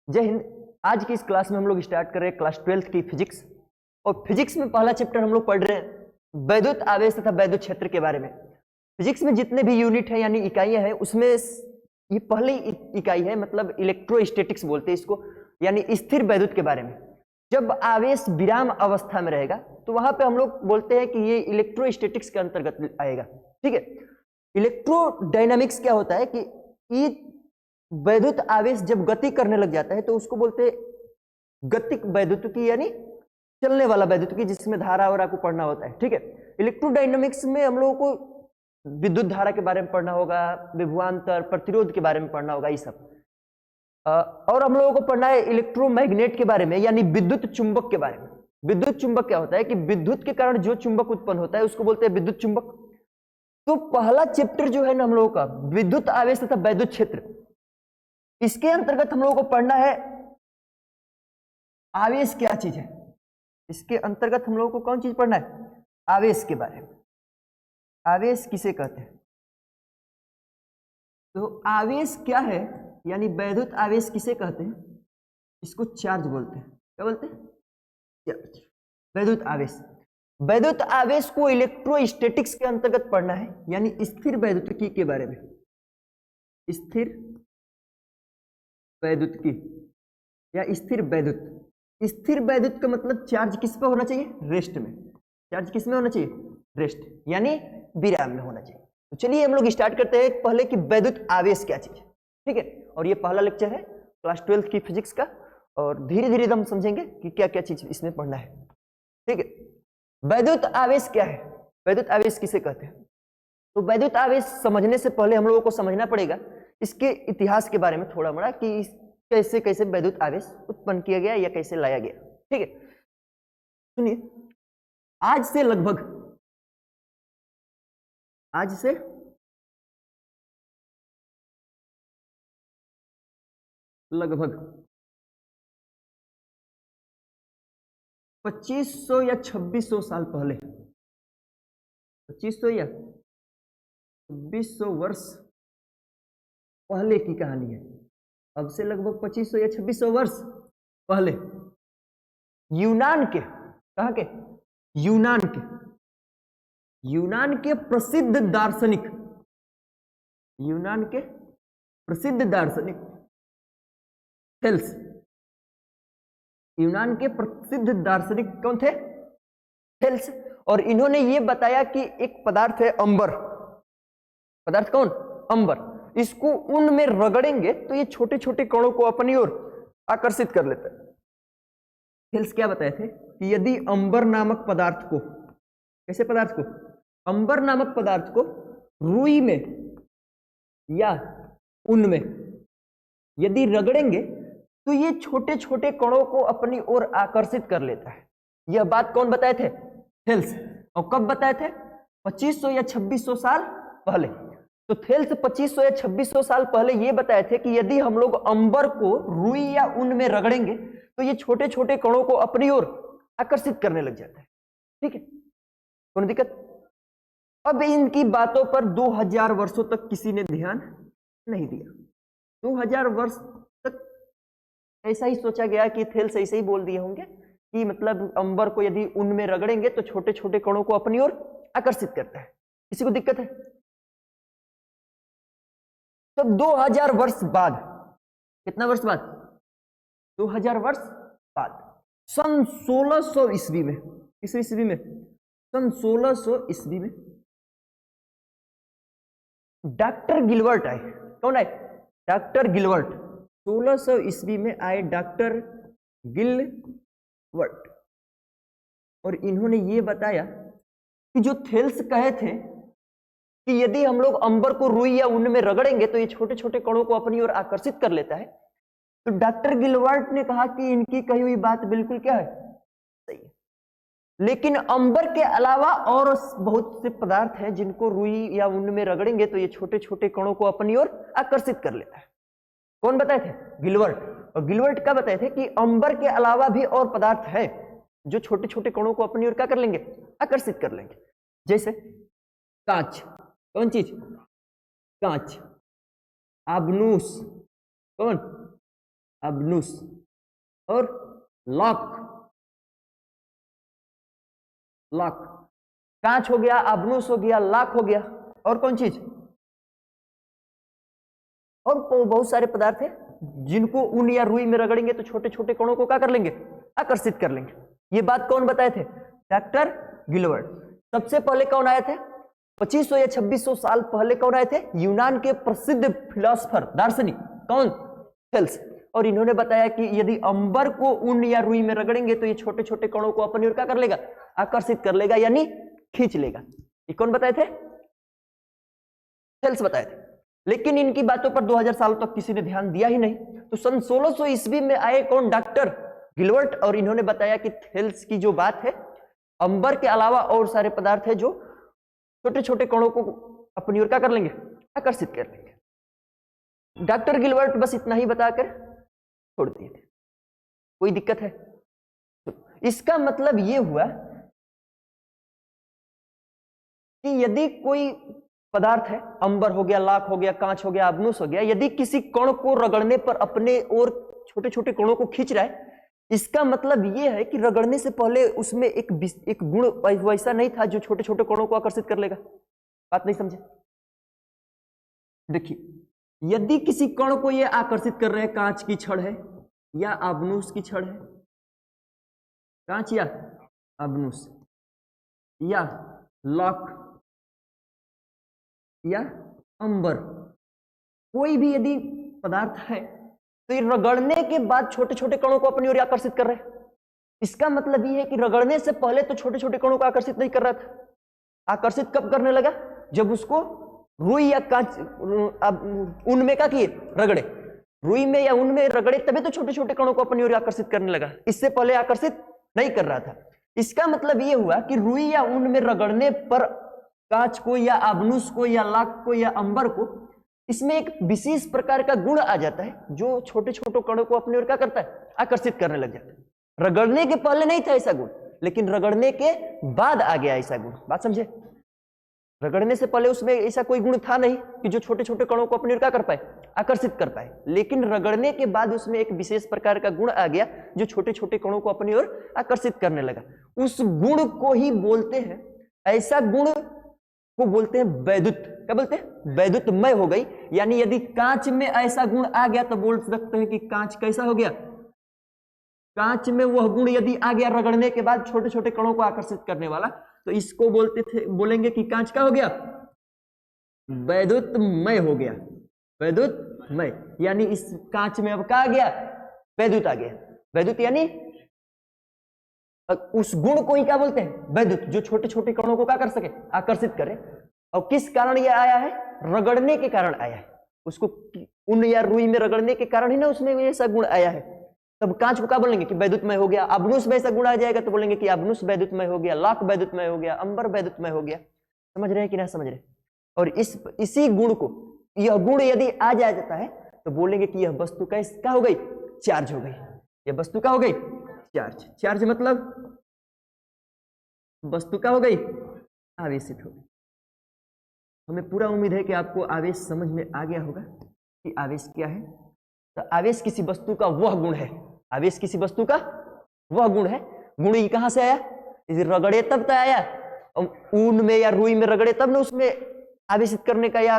जय हिंद। आज की इस क्लास में हम लोग स्टार्ट कर रहे हैं क्लास 12th की फिजिक्स। और फिजिक्स में पहला चैप्टर हम लोग पढ़ रहे हैं वैद्युत आवेश तथा वैद्युत क्षेत्र के बारे में। फिजिक्स में जितने भी यूनिट है यानी इकाइयां हैं उसमें ये पहली इकाई है, मतलब इलेक्ट्रोस्टैटिक्स बोलते हैं इसको, यानी स्थिर वैद्युत के बारे में। जब आवेश विराम अवस्था में रहेगा तो वहां पे हम लोग बोलते हैं कि ये इलेक्ट्रोस्टैटिक्स के अंतर्गत आएगा। ठीक है। इलेक्ट्रोडायनामिक्स क्या होता है कि ये वैद्युत आवेश जब गति करने लग जाता है तो उसको बोलते हैं गतिक वैद्युतिकी, यानी चलने वाला वैद्युतिकी, जिसमें धारा वरा को पढ़ना होता है। ठीक है। इलेक्ट्रोडायनामिक्स में हम लोगों को विद्युत धारा के बारे में पढ़ना होगा, विभवांतर, प्रतिरोध के बारे में पढ़ना होगा, ये सब। और हम लोगों को पढ़ना है इलेक्ट्रोमैग्नेट के बारे में, यानी विद्युत चुंबक के बारे में। विद्युत चुंबक क्या होता है कि विद्युत के कारण जो चुंबक उत्पन्न होता है उसको बोलते हैं विद्युत चुंबक। तो पहला चैप्टर जो है ना हम लोगों का विद्युत आवेश तथा वैद्युत क्षेत्र, इसके अंतर्गत हम लोगों को पढ़ना है आवेश क्या चीज है। इसके अंतर्गत हम लोगों को कौन चीज पढ़ना है? आवेश के बारे में। आवेश किसे कहते हैं? तो आवेश क्या है, यानी वैद्युत आवेश किसे कहते हैं? इसको चार्ज बोलते हैं। क्या बोलते हैं? चार्ज। वैद्युत आवेश। वैद्युत आवेश को इलेक्ट्रोस्टैटिक्स के अंतर्गत पढ़ना है, यानी स्थिर वैद्युतिकी के बारे में। स्थिर वैद्युतिकी या स्थिर वैद्युत। स्थिर वैद्युत का मतलब चार्ज किस पे होना चाहिए? रेस्ट में। चार्ज किस में होना चाहिए? रेस्ट, यानी विराम में होना चाहिए। तो चलिए हम लोग स्टार्ट करते हैं पहले कि वैद्युत आवेश क्या चीज है। ठीक है। और ये पहला लेक्चर है क्लास 12th की फिजिक्स का, और धीरे धीरे हम समझेंगे कि क्या क्या चीज इसमें पढ़ना है। ठीक है। वैद्युत आवेश क्या है? वैद्युत आवेश किसे कहते हैं? तो वैद्युत आवेश समझने से पहले हम लोगों को समझना पड़ेगा इसके इतिहास के बारे में थोड़ा मोड़ा, कि कैसे कैसे वैद्युत आवेश उत्पन्न किया गया या कैसे लाया गया। ठीक है। सुनिए, आज से लगभग 2500 या 2600 साल पहले, 2500 या 2600 वर्ष पहले की कहानी है। अब से लगभग 2500 या 2600 वर्ष पहले यूनान के, कहां के? यूनान के प्रसिद्ध दार्शनिक, यूनान के प्रसिद्ध दार्शनिक थेल्स। यूनान के प्रसिद्ध दार्शनिक कौन थे? थेल्स। और इन्होंने ये बताया कि एक पदार्थ है अंबर। पदार्थ कौन? अंबर। इसको ऊन में रगड़ेंगे तो ये छोटे छोटे कणों को अपनी ओर आकर्षित कर लेता है। थेल्स क्या बताए थे कि यदि अंबर नामक पदार्थ को, कैसे पदार्थ को? अंबर नामक पदार्थ को रुई में या ऊन में यदि रगड़ेंगे तो ये छोटे छोटे कणों को अपनी ओर आकर्षित कर लेता है। यह बात कौन बताए थे? थेल्स। और कब बताए थे? 2500 या 2600 साल पहले। तो थेल्स 2500 या 2600 साल पहले ये बताए थे कि यदि हम लोग अंबर को रुई या ऊन में रगड़ेंगे तो ये छोटे छोटे कणों को अपनी ओर आकर्षित करने लग जाता है। ठीक है। कोई दिक्कत? अब इनकी बातों पर 2000 वर्षों तक किसी ने ध्यान नहीं दिया। 2000 वर्ष तक ऐसा ही सोचा गया कि थेल्स ऐसे ही बोल दिए होंगे कि मतलब अंबर को यदि ऊन में रगड़ेंगे तो छोटे छोटे कणों को अपनी ओर आकर्षित करता है। किसी को दिक्कत है? तब 2000 वर्ष बाद, कितना वर्ष बाद? 2000 वर्ष बाद सन 1600 ईस्वी में, किस ईस्वी में? सन 1600 ईस्वी में डॉक्टर गिलवर्ट आए। कौन आए? डॉक्टर गिलवर्ट। 1600 ईस्वी में आए डॉक्टर गिलवर्ट, और इन्होंने ये बताया कि जो थेल्स कहे थे कि यदि हम लोग अंबर को रुई या ऊन में रगड़ेंगे तो ये छोटे छोटे कणों को अपनी ओर आकर्षित कर लेता है, तो डॉक्टर गिलवर्ट ने कहा कि इनकी कही हुई बात बिल्कुल क्या है? सही है। लेकिन अंबर के अलावा और बहुत से पदार्थ हैं जिनको रुई या ऊन में रगड़ेंगे तो ये छोटे छोटे कणों को अपनी ओर आकर्षित कर लेता है। कौन बताए थे? गिलवर्ट। और गिलवर्ट क्या बताए थे कि अंबर के अलावा भी और पदार्थ है जो छोटे छोटे कणों को अपनी ओर क्या कर लेंगे? आकर्षित कर लेंगे। जैसे कांच। कौन चीज? कांच। आबनूस। कौन? अबनुस और लॉक। लॉक, कांच हो गया, अबनुस हो गया, लॉक हो गया, और कौन चीज? और बहुत सारे पदार्थ हैं जिनको ऊन या रुई में रगड़ेंगे तो छोटे छोटे कणों को क्या कर लेंगे? आकर्षित कर लेंगे। ये बात कौन बताए थे? Doctor Gilbert. सबसे पहले कौन आए थे? 2500 या 2600 साल पहले कौन आए थे? यूनान के प्रसिद्ध फिलोसफर, दार्शनिक, कौन? थेल्स। और इन्होंने बताया कि यदि अंबर को ऊन या रुई में रगड़ेंगे तो ये छोटे छोटे कणों को अपनी ओर क्या कर लेगा? आकर्षित कर लेगा, यानी खींच लेगा। ये कौन बताए थे? थेल्स बताए थे। लेकिन इनकी बातों पर 2000 साल तक किसी ने ध्यान दिया ही नहीं। तो सन 1600 ईस्वी में आए कौन? Doctor Gilbert. और इन्होंने बताया कि थेल्स की जो बात है, अंबर के अलावा और सारे पदार्थ है जो छोटे छोटे कणों को अपनी ओर क्या कर लेंगे? आकर्षित कर लेंगे। डॉक्टर गिलबर्ट बस इतना ही बताकर छोड़ दिए थे। कोई दिक्कत है? तो इसका मतलब यह हुआ कि यदि कोई पदार्थ है, अंबर हो गया, लाख हो गया, कांच हो गया, अबनुस हो गया, यदि किसी कण को रगड़ने पर अपने और छोटे छोटे कणों को खींच रहा है, इसका मतलब यह है कि रगड़ने से पहले उसमें एक गुण वैसा नहीं था जो छोटे छोटे कणों को आकर्षित कर लेगा। बात नहीं समझे? देखिए, यदि किसी कण को यह आकर्षित कर रहे हैं, कांच की छड़ है या अबनुस की छड़ है, कांच या अबनुस या लॉक या अंबर, कोई भी यदि पदार्थ है तो ये रगड़ने के बाद छोटे छोटे कणों को अपनी ओर आकर्षित कर रहे हैं। इसका मतलब ये है कि रगड़ने से पहले तो छोटे छोटे कणों को आकर्षित नहीं कर रहा था। आकर्षित कब करने लगा? जब उसको रुई या कांच ऊन में क्या किए? रगड़े। रुई में या ऊन में रगड़े तभी तो छोटे छोटे कणों को अपनी ओर आकर्षित करने लगा। इससे पहले आकर्षित नहीं कर रहा था। इसका मतलब ये हुआ कि रुई या ऊन में रगड़ने पर कांच को या अबनुस को या लाख को या अंबर को, इसमें एक विशेष प्रकार का गुण आ जाता है जो छोटे छोटे कणों को अपनी ओर क्या करता है? आकर्षित करने लग जाता है। रगड़ने के पहले नहीं था ऐसा गुण, लेकिन रगड़ने के बाद आ गया ऐसा गुण। बात समझे? रगड़ने से पहले उसमें ऐसा कोई गुण था नहीं कि जो छोटे छोटे कणों को अपनी ओर क्या कर पाए? आकर्षित कर पाए। लेकिन रगड़ने के बाद उसमें एक विशेष प्रकार का गुण आ गया जो छोटे छोटे कणों को अपनी ओर आकर्षित करने लगा। उस गुण को ही बोलते हैं, ऐसा गुण को बोलते हैं वैद्युत। क्या बोलते हैं? वैद्युतमय हो गई। यानी यदि कांच में ऐसा गुण आ गया तो बोल सकते हैं कि कांच कैसा हो गया? कांच में वह गुण यदि आ गया रगड़ने के बाद छोटे छोटे कणों को आकर्षित करने वाला, तो इसको बोलेंगे कि कांच का हो गया? वैद्युतमय हो गया। वैद्युतमय यानी इस कांच में अब क्या आ गया? वैद्युत आ गया। वैद्युत यानी उस गुण को ही क्या बोलते हैं? वैद्युत, जो छोटे छोटे कणों को क्या कर सके? आकर्षित करे। और किस कारण यह आया है? रगड़ने के कारण आया है। उसको ऊन या रुई में रगड़ने के कारण ही ना उसमें ऐसा गुण आया है। तब कांच को क्या बोलेंगे? कि वैद्युतमय हो गया। अबनुस में ऐसा गुण आ जाएगा तो बोलेंगे कि अबनुस वैद्युतमय हो गया, लाख वैद्युतमय हो गया, अंबर वैद्युतमय हो गया। समझ रहे हैं कि ना समझ रहे? और इसी गुण को, यह गुण यदि आ जाता है तो बोलेंगे कि यह वस्तु क्या हो गई? चार्ज हो गई। यह वस्तु क्या हो गई? चार्ज। चार्ज मतलब वस्तु क्या हो गई? आवेशित हो गई। हमें पूरा उम्मीद है कि आपको आवेश समझ में आ गया होगा कि आवेश क्या है। तो आवेश किसी वस्तु का वह गुण है। आवेश किसी वस्तु का वह गुण है। गुण ही कहां से आया? इसे रगड़े तब तो आया। ऊन में या रुई में रगड़े तब ना उसमें आवेशित करने का या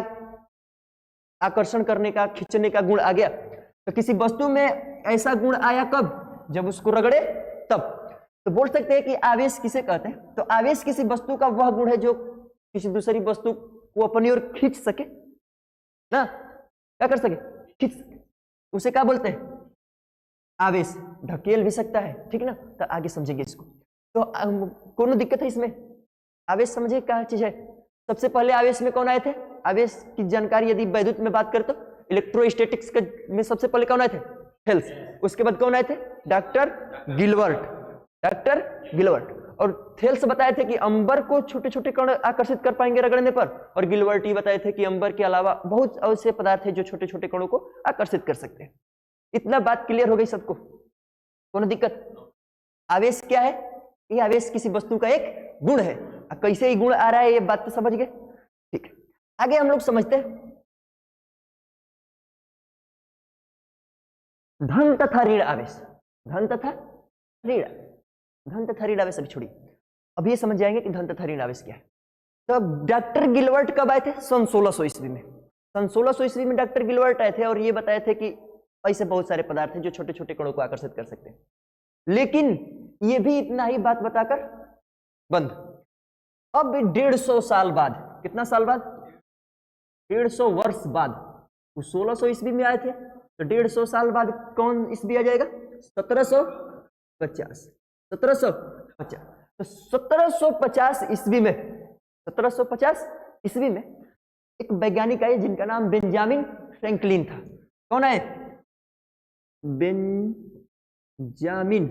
आकर्षण करने का, खींचने का गुण आ गया। तो किसी वस्तु में ऐसा गुण आया कब? जब उसको रगड़े तब। तो बोल सकते हैं कि आवेश किसे कहते हैं? तो आवेश किसी वस्तु का वह गुण है जो किसी दूसरी वस्तु को अपनी ओर खींच सके ना, क्या कर सके? खींच सके। उसे क्या बोलते हैं? आवेश। ढकेल भी सकता है, ठीक ना? तो आगे समझेंगे इसको। तो कौन दिक्कत है इसमें? आवेश समझे क्या चीज है? सबसे पहले आवेश में कौन आए थे? आवेश की जानकारी यदि वैद्युत में बात करें तो इलेक्ट्रोस्टैटिक्स में सबसे पहले कौन आए थे? थेल्स। उसके बाद कौन आए थे? Doctor Gilbert. Doctor Gilbert. और थेल्स बताए थे कि अंबर को छोटे छोटे कण आकर्षित कर पाएंगे रगड़ने पर, और गिलबर्ट ही बताए थे कि अंबर के अलावा बहुत ऐसे पदार्थ हैं जो छोटे छोटे कणों को आकर्षित कर सकते हैं। इतना बात क्लियर हो गई सबको? कौन दिक्कत? आवेश क्या है? ये आवेश किसी वस्तु का एक गुण है। कैसे ही गुण आ रहा है ये बात तो समझ गए, ठीक है। आगे हम लोग समझते हैं। धन तथा ऋण आवेश, धन तथा ऋण, धन तथा ऋण आवेश अभी छोड़िए, अब ये समझ जाएंगे कि धन तथा ऋण आवेश क्या है। तो डॉक्टर गिलवर्ट कब आए थे? सन 1600 ईस्वी में। सन 1600 ईस्वी में डॉक्टर गिलवर्ट आए थे और ये बताए थे कि ऐसे बहुत सारे पदार्थ हैं जो छोटे छोटे कणों को आकर्षित कर सकते हैं, लेकिन ये भी इतना ही बात बताकर बंद। अब 150 साल बाद, कितना साल बाद? 150 वर्ष बाद, वो 1600 ईस्वी में आए थे, तो 150 साल बाद कौन ईस्वी आ जाएगा? 1750। 1750, तो 1750 ईस्वी में, 1750 ईस्वी में एक वैज्ञानिक आए जिनका नाम बेंजामिन फ्रैंकलिन था। कौन है? Benjamin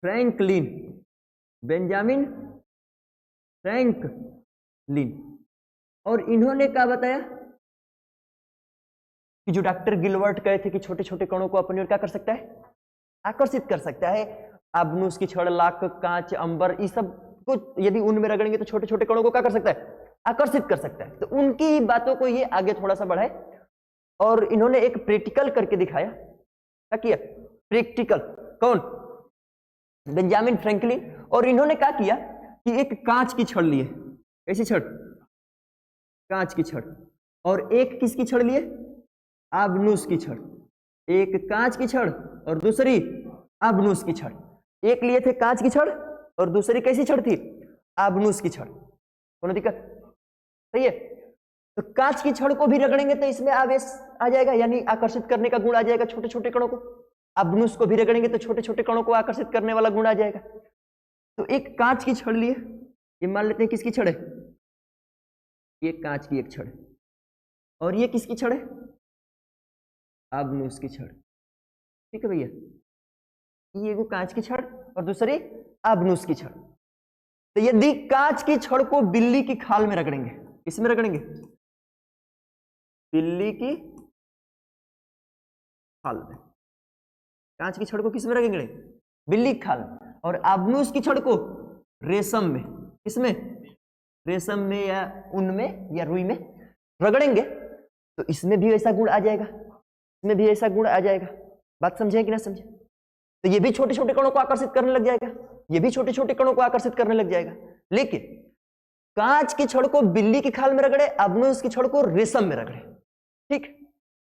Franklin, Benjamin Franklin. और इन्होंने क्या बताया कि जो डॉक्टर गिलवर्ट कहे थे कि छोटे छोटे कणों को अपनी ओर क्या कर सकता है? आकर्षित कर सकता है। आबनूस की छड़, लाख, कांच, अंबर, ये सब को यदि उनमें रगड़ेंगे तो छोटे छोटे कणों को क्या कर सकता है? आकर्षित कर सकता है। तो उनकी बातों को ये आगे थोड़ा सा बढ़ाए और इन्होंने एक प्रैक्टिकल करके दिखाया। क्या किया? प्रैक्टिकल। कौन? Benjamin Franklin. और इन्होंने क्या किया कि एक कांच की छड़ लिए। कैसी छड़? कांच की छड़। और एक किसकी छड़ लिए? आबनूस की छड़। एक कांच की छड़ और दूसरी आबनूस की छड़। एक लिए थे कांच की छड़ और दूसरी कैसी छड़ थी? आबनूस की छड़। कोनो दिक्कत? सही है। तो कांच की छड़ को भी रगड़ेंगे तो इसमें आवेश आ जाएगा, यानी आकर्षित करने का गुण आ जाएगा छोटे छोटे कणों को। आबनूस को भी रगड़ेंगे तो छोटे छोटे कणों को आकर्षित करने वाला गुण आ जाएगा। तो एक कांच की छड़ लिए, ये मान लेते हैं किसकी छड़ है? ये कांच की एक छड़। और ये किसकी छड़ है? आबनूस की छड़। ठीक है भैया, ये एगो कांच की छड़ और दूसरी आबनूस की छड़। तो यदि कांच की छड़ को बिल्ली की खाल में रगड़ेंगे, किसमें रगड़ेंगे? बिल्ली की खाल में। कांच की छड़ को किसमें रगड़ेंगे? बिल्ली की खाल में। और आबनूस की छड़ को रेशम में, किसमें? रेशम में या ऊन में या रुई में रगड़ेंगे तो इसमें भी ऐसा गुण आ जाएगा, इसमें भी ऐसा गुण आ जाएगा। बात समझे कि ना समझे? तो ये भी छोटे छोटे कणों को आकर्षित करने लग जाएगा, ये भी छोटे छोटे कणों को आकर्षित करने लग जाएगा। लेकिन कांच की छड़ को बिल्ली की खाल में रगड़े, आबनूस की छड़ को रेशम में रगड़े। ठीक।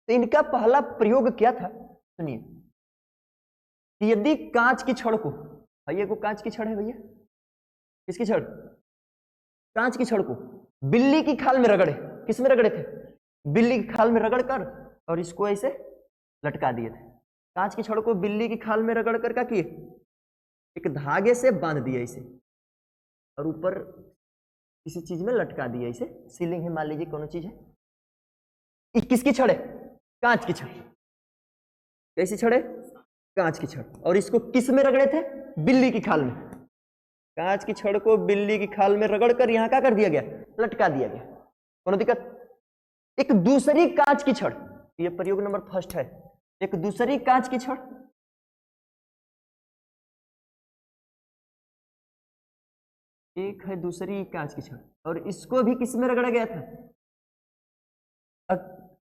तो इनका पहला प्रयोग क्या था? सुनिए, यदि कांच की छड़ को, भैया को कांच की छड़ है भैया, किसकी छड़? कांच की छड़ को बिल्ली की खाल में रगड़े। किस में रगड़े थे? बिल्ली की खाल में रगड़ कर और इसको ऐसे लटका दिए थे। कांच की छड़ को बिल्ली की खाल में रगड़ कर क्या किए? एक धागे से बांध दिया इसे और ऊपर किसी चीज में लटका दिया इसे। सीलिंग है मान लीजिए, कौन चीज है? किसकी छड़ है? कांच की छड़। कैसी छड़ है? कांच की छड़। और इसको किस में रगड़े थे? बिल्ली की खाल में। कांच की छड़ को बिल्ली की खाल में रगड़ कर यहां क्या कर दिया गया? लटका दिया गया। कौन दिक्कत? एक दूसरी कांच की छड़, ये प्रयोग नंबर फर्स्ट है। एक दूसरी कांच की छड़, एक है दूसरी कांच की छड़ और इसको भी किस में रगड़ा गया था?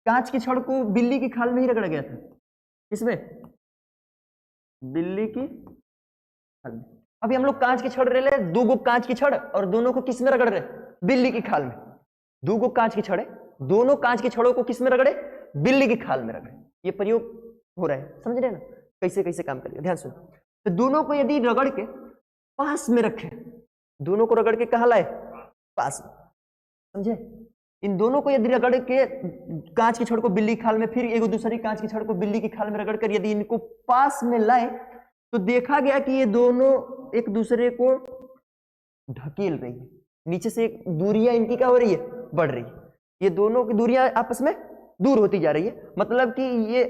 कांच की छड़ को बिल्ली की खाल में ही रगड़ा गया था। किसमें? बिल्ली की खाल में। अभी हम लोग कांच की छड़ ले ले, दो गो कांच की छड़ और दोनों को किस में रगड़ रहे? बिल्ली की खाल में। दो गो कांच की छड़ है, दोनों कांच की छड़ों को किस में रगड़े? बिल्ली की खाल में रगड़े। ये प्रयोग हो रहा है, समझ रहे ना कैसे कैसे काम करेगा? ध्यान सुनो। तो दोनों को यदि रगड़ के पास में रखे, दोनों को रगड़ के कहां लाए? पास में। समझे? इन दोनों को यदि रगड़ के कांच की छड़ को बिल्ली की खाल में, फिर एक दूसरी कांच की छड़ को बिल्ली की खाल में रगड़ कर यदि इनको पास में लाए तो देखा गया कि ये दोनों एक दूसरे को ढकेल रही है। नीचे से दूरियां इनकी क्या हो रही है? बढ़ रही है। ये दोनों की दूरियां आपस में दूर होती जा रही है। मतलब कि ये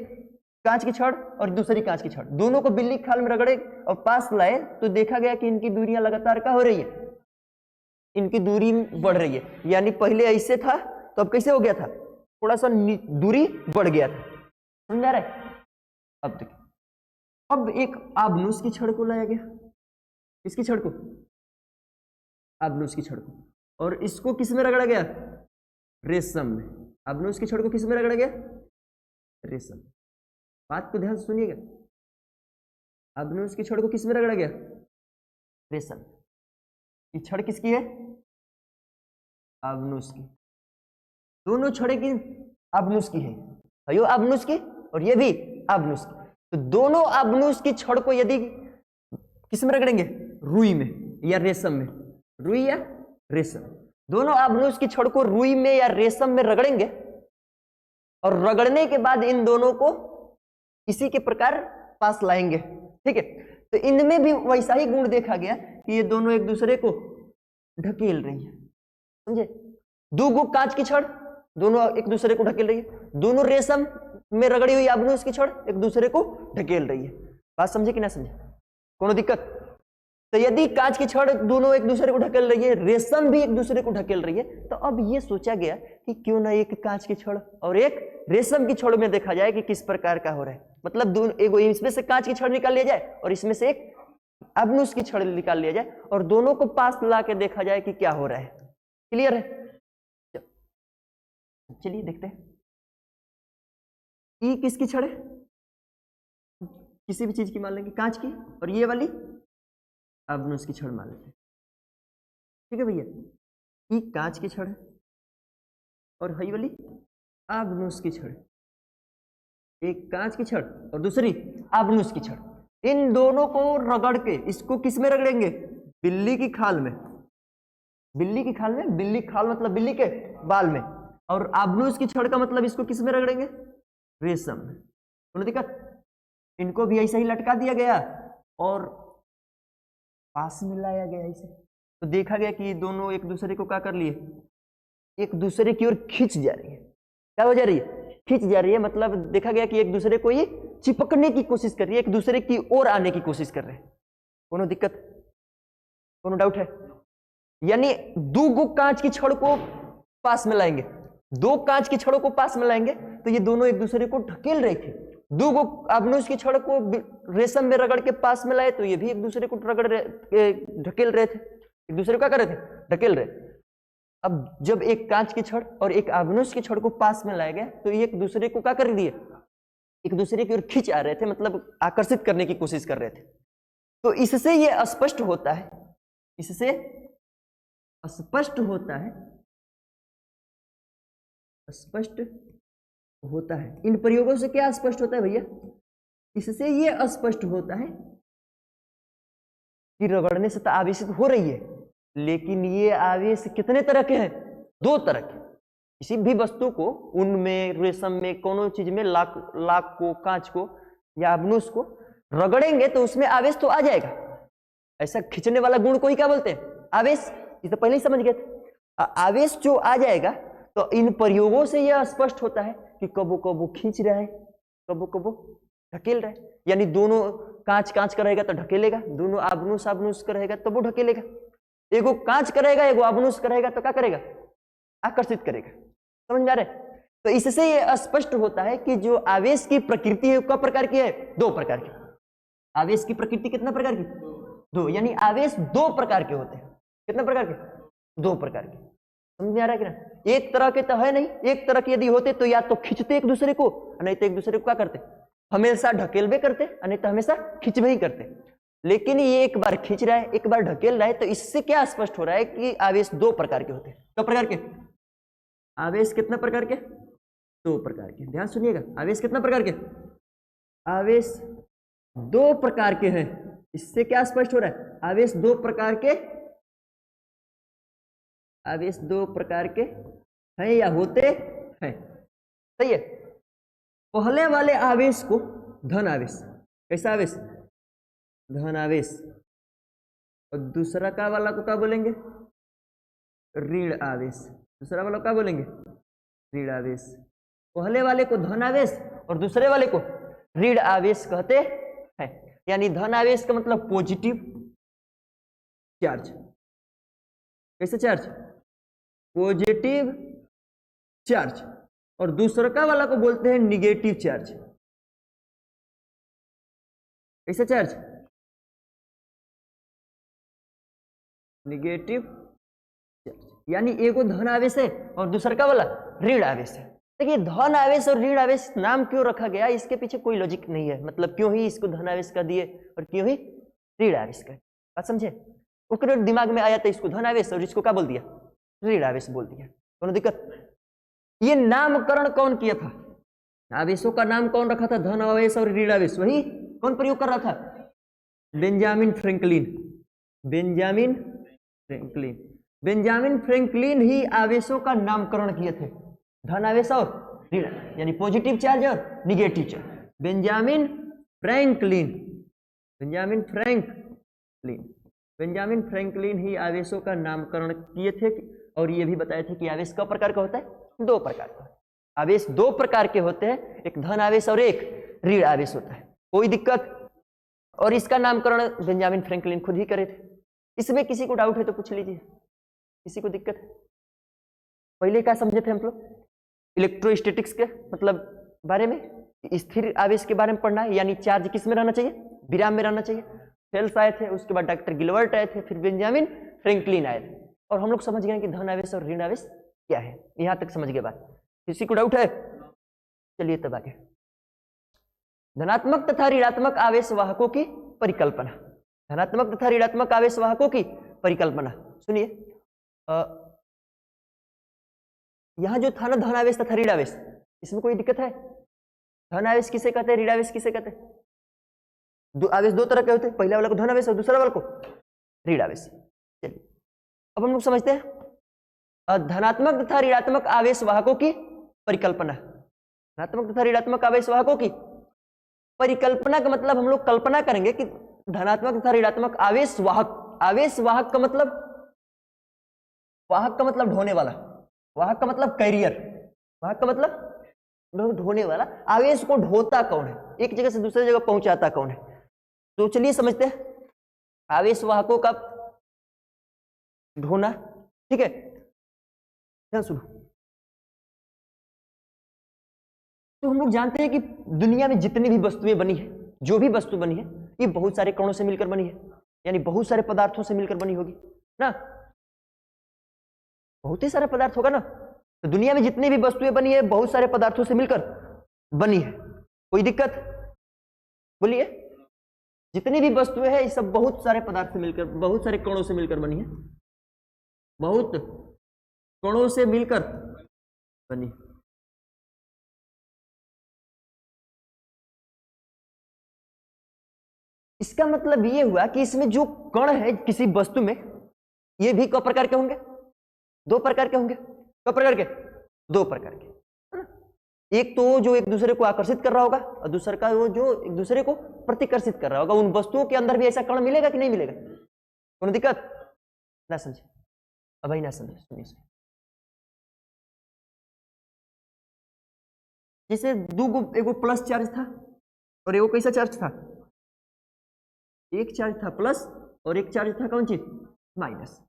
कांच की छड़ और दूसरी कांच की छड़ दोनों को बिल्ली की खाल में रगड़े और पास लाए तो देखा गया कि इनकी दूरियां लगातार क्या हो रही है? इनकी दूरी बढ़ रही है। यानी पहले ऐसे था तो अब कैसे हो गया था? थोड़ा सा दूरी बढ़ गया था। समझ आ रहा है? अब देखिए, अब एक आबनूस की छड़ को लाया गया। किसकी छड़ को? आबनूस की छड़ को। और इसको किस में रगड़ा गया? रेशम में। आबनूस की छड़ को किस में रगड़ा गया? रेशम। बात को ध्यान से सुनिएगा, अग्नुस की छड़ को किस में रगड़ा गया? रेशम। ये छड़ किसकी है? अग्नुस की। दोनों छड़े की अग्नुस की है, यो अग्नुस की और ये भी अग्नुस की। तो दोनों अग्नुस की छड़ को यदि किस में रगड़ेंगे? रुई में या रेशम में। रुई या रेशम, दोनों अग्नुस की छड़ को रुई में या रेशम में रगड़ेंगे और रगड़ने के बाद इन दोनों को इसी के प्रकार पास लाएंगे। ठीक है, तो इनमें भी वैसा ही गुण देखा गया कि ये दोनों एक दूसरे को ढकेल रही है। समझे? दो गो कांच की छड़ दोनों एक दूसरे को ढकेल रही है, दोनों रेशम में रगड़ी हुई अग्नुस की छड़ एक दूसरे को ढकेल रही है। बात समझे कि ना समझे? कोनो दिक्कत? तो यदि कांच की छड़ दोनों एक दूसरे को ढकेल रही है, रेशम भी एक दूसरे को ढकेल रही है, तो अब ये सोचा गया कि क्यों ना एक कांच की छड़ और एक रेशम की छड़ में देखा जाए कि किस प्रकार का हो रहा है। मतलब दोनों, एक इसमें से कांच की छड़ निकाल लिया जाए और इसमें से एक अग्नुस की छड़ निकाल लिया जाए और दोनों को पास ला के देखा जाए कि क्या हो रहा है। क्लियर है? चलिए देखते हैं। ई किसकी छड़ है? किसी भी चीज की मान लेंगे, कांच की, और ये वाली अग्नुस की छड़ मान लेते हैं। ठीक है भैया, ई कांच की छड़ है और हई वाली अग्नुस की छड़। एक कांच की छड़ और दूसरी अग्नुस की छड़। इन दोनों को रगड़ के इसको किस में रगड़ेंगे? बिल्ली की खाल में। बिल्ली की खाल में, बिल्ली खाल मतलब बिल्ली के बाल में, और अग्नुस की छड़ का मतलब इसको किस में रगड़ेंगे? रेशम में। कोई दिक्कत? इनको भी ऐसा ही लटका दिया गया और पास में लाया गया ऐसे। तो देखा गया कि दोनों एक दूसरे को क्या कर लिए? एक दूसरे की ओर खींच जा रही है। क्या हो जा रही है? खींच जा रही है। मतलब देखा गया कि एक दूसरे को ये चिपकने की कोशिश कर रही है, एक दूसरे की ओर आने की कोशिश कर रहे हैं। कोनो दिक्कत? कोनो डाउट है? यानी दो गो कांच की छड़ को पास में लाएंगे, दो कांच की छड़ों को पास में लाएंगे तो ये दोनों एक दूसरे को ढकेल रहे थे। दो गो अग्नुस की छड़ को रेशम में रगड़ के पास में लाए तो ये भी एक दूसरे को ढकेल रहे थे, एक दूसरे को क्या कर रहे थे? ढकेल रहे। अब जब एक कांच की छड़ और एक अग्नुस की छड़ को पास में लाया गया तो ये एक दूसरे को क्या कर दिए? एक दूसरे की ओर खींच आ रहे थे, मतलब आकर्षित करने की कोशिश कर रहे थे। तो इससे ये स्पष्ट होता है, इससे स्पष्ट होता है, स्पष्ट होता है। इन प्रयोगों से क्या स्पष्ट होता है भैया? इससे ये स्पष्ट होता है कि रगड़ने से तो आवेशित हो रही है, लेकिन ये आवेश कितने तरह के हैं? दो तरह के। किसी भी वस्तु को उनमें, रेशम में, कोनो चीज में, लाख को, कांच को या अग्नुस को रगड़ेंगे तो उसमें आवेश तो आ जाएगा। ऐसा खींचने वाला गुण को ही क्या बोलते हैं? आवेश। ये तो पहले ही समझ गए थे। आवेश जो आ जाएगा तो इन प्रयोगों से यह स्पष्ट होता है कि कबो कबो खींच रहा है, कबो कबो ढकेल रहा है। यानी दोनों कांच कांच का रहेगा तो ढकेलेगा, दोनों अग्नुस अग्नुस का रहेगा तो वो ढकेलेगा। एगो कांच करेगा, एगो अग्नुस करेगा तो क्या करेगा? आकर्षित करेगा। समझ में आ रहा है? तो इससे यह स्पष्ट होता है कि जो आवेश की प्रकृति है कई प्रकार की है? दो प्रकार की। आवेश की प्रकृति कितना प्रकार की? दो। यानी आवेश दो प्रकार के होते हैं। कितने प्रकार के? दो प्रकार के। समझ में आ रहा है कि ना? एक तरह के तो है नहीं। एक तरह के यदि होते तो या तो खींचते एक दूसरे को, नहीं तो एक दूसरे को क्या करते? हमेशा ढकेलबे करते, नहीं तो हमेशा खींचबे ही करते। लेकिन ये एक बार खींच रहा है, एक बार ढकेल रहा है, तो इससे क्या स्पष्ट हो रहा है कि आवेश दो प्रकार के होते हैं। दो प्रकार के आवेश कितना प्रकार के? दो प्रकार के। ध्यान सुनिएगा, आवेश कितना प्रकार के? आवेश दो प्रकार के हैं। इससे क्या स्पष्ट हो रहा है? आवेश दो प्रकार के, आवेश दो प्रकार के हैं या होते हैं। सही है। पहले वाले आवेश को धन आवेश, कैसा आवेश? धन आवेश। और दूसरा का वाला को क्या बोलेंगे? ऋण आवेश। दूसरा वाला क्या बोलेंगे? ऋण आवेश। पहले वाले को धन आवेश और दूसरे वाले को ऋण आवेश कहते हैं। यानी धन आवेश का मतलब पॉजिटिव चार्ज। कैसे चार्ज? Positive charge. और दूसरा का वाला को बोलते हैं निगेटिव चार्ज। कैसे चार्ज? Negative charge. यानी एगो धन आवेश है और दूसरा का वाला ऋण आवेश है। देखिए धन आवेश और ऋण आवेश नाम क्यों रखा गया, इसके पीछे कोई लॉजिक नहीं है, मतलब क्यों ही इसको धन आवेश का दिए और क्यों ही ऋण आवेश का, बात समझे। उसके दिमाग में आया तो इसको धन आवेश और इसको क्या बोल दिया, ऋण आवेश बोल दिया, कोनो दिक्कत। ये नामकरण कौन किया था, आवेशों का नाम कौन रखा था, धन आवेश और ऋण आवेश, वही कौन प्रयोग कर रहा था, Benjamin Franklin. Benjamin Franklin, Benjamin Franklin ही आवेशों का नामकरण किए थे, धन आवेश और ऋण, यानी पॉजिटिव चार्ज और negative charge. Benjamin Franklin, Benjamin Franklin, Benjamin Franklin ही आवेशों का नामकरण किए थे और ये भी बताए थे कि आवेश कई प्रकार का होता है, दो प्रकार का। आवेश दो प्रकार के होते हैं, एक धन आवेश और एक ऋण आवेश होता है, कोई दिक्कत। और इसका नामकरण बेंजामिन फ्रैंकलिन खुद ही करे थे। इसमें किसी को डाउट है तो पूछ लीजिए, किसी को दिक्कत है। पहले क्या समझे थे हम लोग, इलेक्ट्रोस्टैटिक्स के मतलब बारे में, स्थिर आवेश के बारे में पढ़ना है, यानी चार्ज किस में रहना चाहिए, विराम में रहना चाहिए। फेल्स आए थे, उसके बाद डॉक्टर गिलबर्ट आए थे, फिर बेंजामिन फ्रैंकलिन आए थे, और हम लोग समझ गए कि धन आवेश और ऋण आवेश क्या है। यहां तक समझ गए बात, किसी को डाउट है, चलिए तब आगे। धनात्मक तथा ऋणात्मक आवेश वाहकों की परिकल्पना, धनात्मक तथा ऋणात्मक आवेश वाहकों की परिकल्पना सुनिए। यहां जो था ना धन आवेश तथा ऋण आवेश, इसमें कोई दिक्कत है, धन आवेश किसे कहते हैं, ऋण आवेश किसे कहते हैं। आवेश दो तरह के होते हैं, पहला वाला को धन आवेश और दूसरा वाला को ऋण आवेश। चलिए अब हम लोग समझते हैं धनात्मक तथा ऋणात्मक आवेश वाहकों की परिकल्पना। धनात्मक तथा ऋणात्मक आवेश वाहकों की परिकल्पना का मतलब हम लोग कल्पना करेंगे कि धनात्मक तथा ऋणात्मक आवेश वाहक, आवेश वाहक का मतलब, वाहक का मतलब ढोने वाला, वाहक का मतलब कैरियर, वाहक का मतलब ढोने वाला। आवेश को ढोता कौन है, एक जगह से दूसरी जगह पहुंचाता कौन है। तो चलिए समझते हैं आवेश वाहकों का ढोना, ठीक है। ध्यान सुनो, तो हम लोग जानते हैं कि दुनिया में जितनी भी वस्तुएं बनी है, जो भी वस्तु बनी है, ये बहुत सारे कणों से मिलकर बनी है, यानी बहुत सारे पदार्थों से मिलकर बनी होगी ना, बहुत ही सारा पदार्थ होगा ना। तो दुनिया में जितनी भी वस्तुएं बनी है बहुत सारे पदार्थों से मिलकर बनी है, कोई दिक्कत बोलिए। जितनी भी वस्तुएं हैं ये सब बहुत सारे पदार्थ से मिलकर, बहुत सारे कणों से मिलकर बनी है, बहुत कणों से मिलकर बनी। इसका मतलब ये हुआ कि इसमें जो कण है किसी वस्तु में, ये भी कई प्रकार के होंगे, दो प्रकार के होंगे, कई प्रकार के, दो प्रकार के, एक तो जो एक दूसरे को आकर्षित कर रहा होगा और दूसरा का वो जो एक दूसरे को प्रतिकर्षित कर रहा होगा। उन वस्तुओं के अंदर भी ऐसा कण मिलेगा कि नहीं मिलेगा, कोई दिक्कत ना समझे, अब भाई ना समझे, सुनिए। जैसे एगो प्लस चार्ज था और एगो कैसा चार्ज था, एक चार्ज था प्लस और एक चार्ज था कौन चीज, माइनस।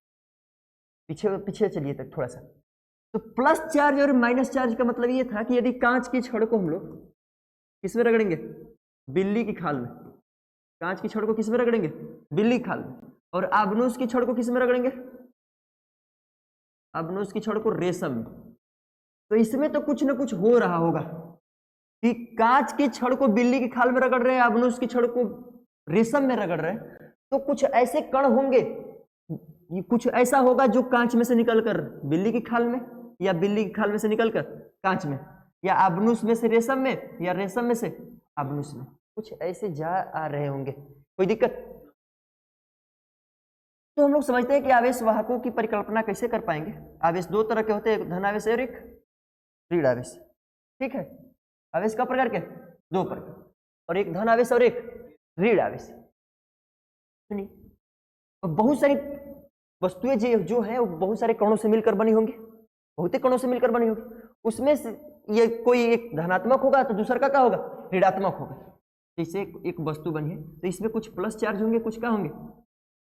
पीछे चलिए तक थोड़ा सा। तो प्लस चार्ज और माइनस चार्ज का मतलब ये था कि यदि कांच की छड़ को हम लोग किसमें रगड़ेंगे, बिल्ली की खाल में, कांच की छड़ को किसमें रगड़ेंगे, बिल्ली की खाल में, और आबनूस की छड़ को किसमें रगड़ेंगे, आबनूस की छड़ को रेशम में। तो इसमें तो कुछ ना कुछ हो रहा होगा कि कांच की छड़ को बिल्ली की खाल में रगड़ रहे हैं, आबनूस की छड़ को रेशम में रगड़ रहे हैं, तो कुछ ऐसे कण होंगे, कुछ ऐसा होगा जो कांच में से निकलकर बिल्ली की खाल में, या बिल्ली की खाल में से निकलकर कांच में, या आबनूस में से रेशम में, या रेशम में से आबनूस में, कुछ ऐसे जा आ रहे होंगे, कोई दिक्कत। तो हम लोग समझते हैं कि आवेश वाहकों की परिकल्पना कैसे कर पाएंगे। आवेश दो तरह के होते हैं, एक धन आवेश और एक ऋण आवेश, ठीक है। आवेश का प्रकार के दो प्रकार, और एक धन आवेश और एक ऋण आवेश। सुनिए, बहुत सारी वस्तुएं जो है वो बहुत सारे कणों से मिलकर बनी होंगी, बहुत ही कणों से मिलकर बनी होगी। उसमें से ये कोई एक धनात्मक होगा तो दूसरा का क्या होगा, ऋणात्मक होगा। जैसे एक वस्तु बनी है तो इसमें कुछ प्लस चार्ज होंगे, कुछ क्या होंगे,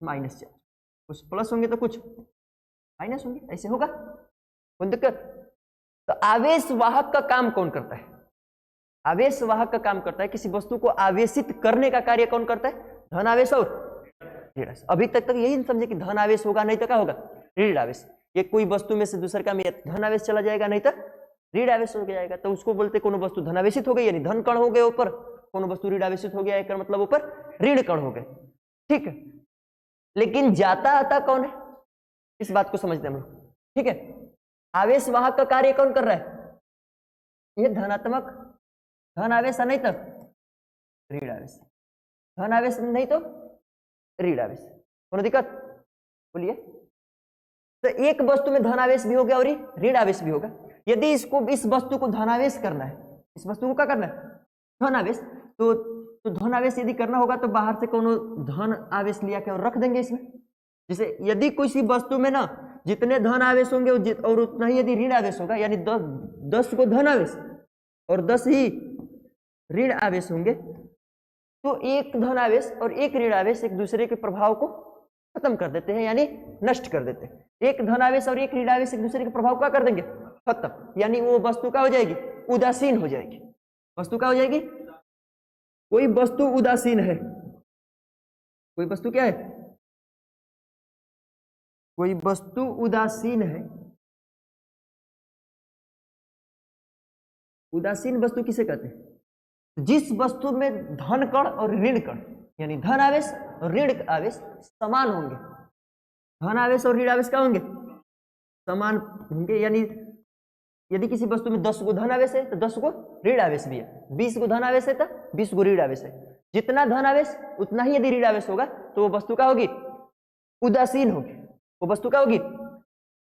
माइनस चार्ज, कुछ प्लस होंगे तो कुछ माइनस होंगे, ऐसे होगा, कोई दिक्कत। तो आवेश वाहक का काम कौन करता है, आवेश वाहक का काम करता है किसी वस्तु को आवेशित करने का कार्य कौन करता है, धन आवेश और ऋण आवेश। अभी तक यही समझे कि धन आवेश होगा, नहीं तो क्या होगा, ऋण आवेश। ये कोई वस्तु में से दूसरे का में धन आवेश चला जाएगा, नहीं तो ऋण आवेश हो जाएगा, तो उसको बोलते कोनो वस्तु धनावेशित हो गई, यानी धन कण हो गए ऊपर, कोनो वस्तु ऋण आवेशित हो गया है मतलब ऊपर ऋण कण हो गए। ठीक है, लेकिन जाता आता कौन है, इस बात को समझते हैं हम लोग। ठीक है, आवेश वाहक का कार्य कौन कर रहा है, ये धनात्मक धन आवेश, नहीं तो ऋण आवेश, धन आवेश नहीं तो ऋण आवेश, कोनो दिक्कत बोलिए। तो एक वस्तु में धन आवेश भी हो गया और ऋण आवेश भी होगा। यदि इस वस्तु को धनावेश करना है, इस वस्तु को क्या करना है, धन आवेश, तो धन आवेश यदि करना होगा तो बाहर से कोनो धन आवेश लिया के और रख देंगे इसमें। जैसे यदि किसी वस्तु में ना जितने धन आवेश होंगे और उतना ही यदि ऋण आवेश होगा, यानी 10 को धन आवेश और 10 ही ऋण आवेश होंगे, तो एक धन आवेश और एक ऋण आवेश एक दूसरे के प्रभाव को खत्म कर देते हैं, यानी नष्ट कर देते हैं। एक धन आवेश और एक ऋण आवेश एक दूसरे के प्रभाव क्या कर देंगे, खत्म, यानी वो वस्तु क्या हो जाएगी, उदासीन हो जाएगी। वस्तु क्या हो जाएगी, कोई वस्तु उदासीन है, कोई वस्तु क्या है, कोई वस्तु उदासीन है। उदासीन वस्तु किसे कहते हैं, जिस वस्तु में धन कण और ऋण कण, यानी धन आवेश और ऋण आवेश समान होंगे। धन आवेश और ऋण आवेश क्या होंगे, समान होंगे, यानी यदि किसी वस्तु में 10 को धन आवेश है तो 10 को ऋण आवेश भी है, 20 को धन आवेश है तो 20 को ऋण आवेश है। जितना धन आवेश उतना ही यदि ऋण आवेश होगा तो वो वस्तु क्या होगी, उदासीन होगी। वो वस्तु क्या होगी,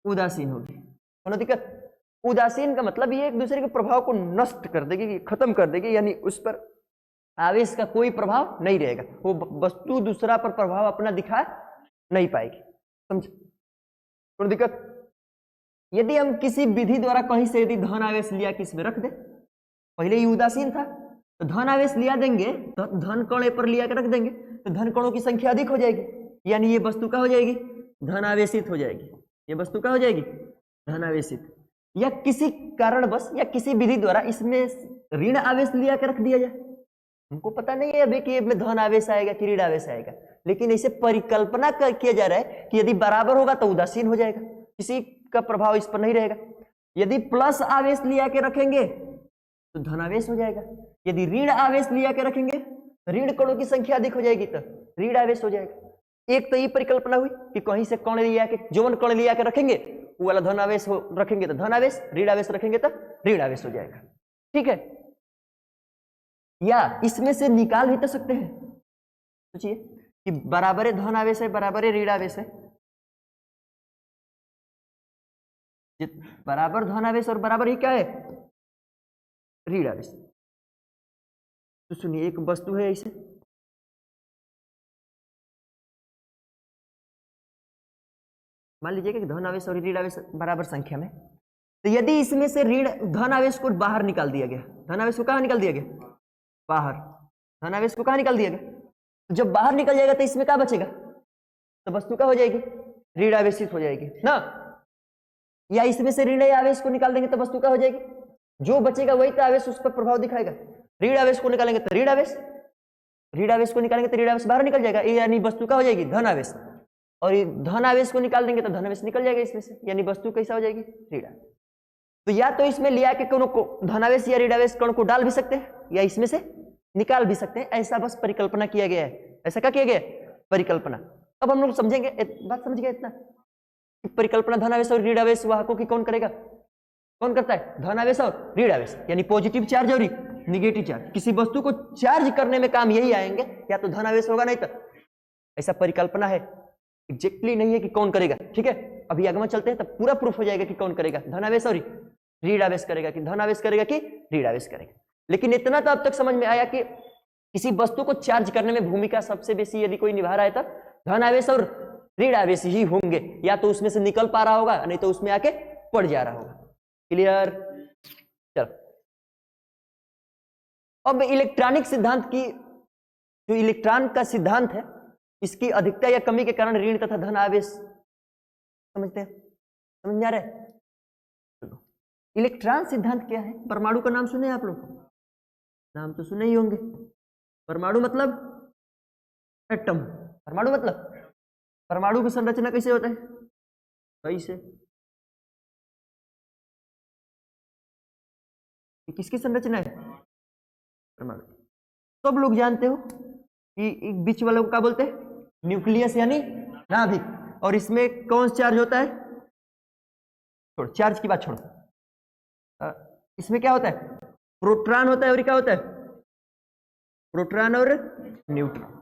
उदासीन होगी। कोनो दिक्कत, उदासीन का मतलब ये एक दूसरे के प्रभाव को नष्ट कर देगी, खत्म कर देगी, यानी उस पर आवेश का कोई प्रभाव नहीं रहेगा, वो वस्तु दूसरा पर प्रभाव अपना दिखा नहीं पाएगी। समझ, कोनो दिक्कत। यदि हम किसी विधि द्वारा कहीं से यदि धन आवेश लिया कि इसमें रख दे, पहले ही उदासीन था तो धन आवेश लिया देंगे, तो धन कण पर लिया के रख देंगे तो धन कणों की संख्या अधिक हो जाएगी, यानी ये वस्तु क्या हो जाएगी, धन आवेशित हो जाएगी। ये वस्तु क्या हो जाएगी, धन आवेशित। या किसी कारणवश या किसी विधि द्वारा इसमें ऋण आवेश लिया के रख दिया जाए, हमको पता नहीं है अभी कि इसमें धन आवेश आएगा कि ऋण आवेश आएगा, लेकिन इसे परिकल्पना किया जा रहा है कि यदि बराबर होगा तो उदासीन हो जाएगा, किसी का प्रभाव इस पर नहीं रहेगा। यदि प्लस आवेश लिया के रखेंगे तो धनावेश हो जाएगा, यदि ऋण आवेश लिया के रखेंगे ऋण कणों की संख्या अधिक हो जाएगी तो ऋण आवेश हो जाएगा। एक तो ये परिकल्पना हुई कि कहीं से कण लिया के, जो कण लिया के रखेंगे वो वाला धन आवेश रखेंगे तो धन आवेश, ऋण आवेश रखेंगे तो ऋण आवेश हो जाएगा। ठीक है, या इसमें से निकाल भी तो सकते हैं। सोचिए कि बराबर धन आवेश है, बराबर ऋण आवेश है, बराबर धन आवेश और बराबर ही क्या है, ऋण आवेश। तो सुनिए, एक वस्तु है ऐसे, मान लीजिए कि धन आवेश और ऋण आवेश बराबर संख्या में, तो यदि इसमें से ऋण धन आवेश को बाहर निकाल दिया गया, धन आवेश को कहां निकाल दिया गया, बाहर, धन आवेश को कहां निकाल दिया गया, तो जब बाहर निकल जाएगा तो इसमें क्या बचेगा, तो वस्तु क्या हो जाएगी, ऋण आवेशित हो जाएगी ना। या इसमें से ऋण आवेश को निकाल देंगे तो वस्तु क्या हो जाएगी, जो बचेगा वही तो आवेश उस पर प्रभाव दिखाएगा। ऋण आवेश को निकालेंगे तो ऋण आवेश, ऋण आवेश को निकालेंगे तो ऋण आवेश बाहर निकल जाएगा, यानी वस्तु क्या हो जाएगी, धन आवेश। और धन आवेश को निकाल देंगे तो धन आवेश निकल जाएगा इसमें से, यानी वस्तु कैसा हो जाएगी, ऋण आवेश। तो या तो इसमें लिया के कणों को धनावेश या ऋण आवेश कण को डाल भी सकते हैं, या इसमें से निकाल भी सकते हैं, ऐसा बस परिकल्पना किया गया है। ऐसा क्या किया गया, परिकल्पना। अब हम लोग समझेंगे, बात समझ गए इतना, परिकल्पना धन आवेश और ऋण आवेश वाहकों की कौन करेगा, कौन करता है, धन आवेश और ऋण आवेश, यानी पॉजिटिव चार्ज और निगेटिव चार्ज। किसी वस्तु को चार्ज करने में काम यही आएंगे, या तो धन आवेश होगा नहीं तो, ऐसा परिकल्पना है, एग्जैक्टली नहीं है कि कौन करेगा। ठीक है, अभी आगे चलते हैं तब पूरा प्रूफ हो जाएगा कि कौन करेगा, धन आवेश और ऋण आवेश करेगा कि धन आवेश करेगा कि ऋण आवेश करेगा। लेकिन इतना तो अब तक समझ में आया कि किसी वस्तु को चार्ज करने में भूमिका सबसे बेसी यदि कोई निभा रहा है तब धन आवेश और ऋण आवेश ही होंगे, या तो उसमें से निकल पा रहा होगा नहीं तो उसमें आके पड़ जा रहा होगा। क्लियर, चलो अब इलेक्ट्रॉनिक सिद्धांत की, जो इलेक्ट्रॉन का सिद्धांत है, इसकी अधिकता या कमी के कारण ऋण तथा धन आवेश, समझते हैं, समझ में आ रहा है। इलेक्ट्रॉन सिद्धांत क्या है, परमाणु का नाम सुने आप लोग, नाम तो सुने ही होंगे। परमाणु मतलब एटम, परमाणु मतलब, परमाणु की संरचना कैसे होता है, कैसे, किसकी संरचना है? परमाणु। सब लोग जानते हो कि बीच वाले को क्या बोलते हैं? न्यूक्लियस यानी नाभिक। और इसमें कौन सा चार्ज होता है? छोड़, चार्ज की बात छोड़ो। इसमें क्या होता है? प्रोटॉन होता है और क्या होता है? प्रोटॉन और न्यूट्रॉन।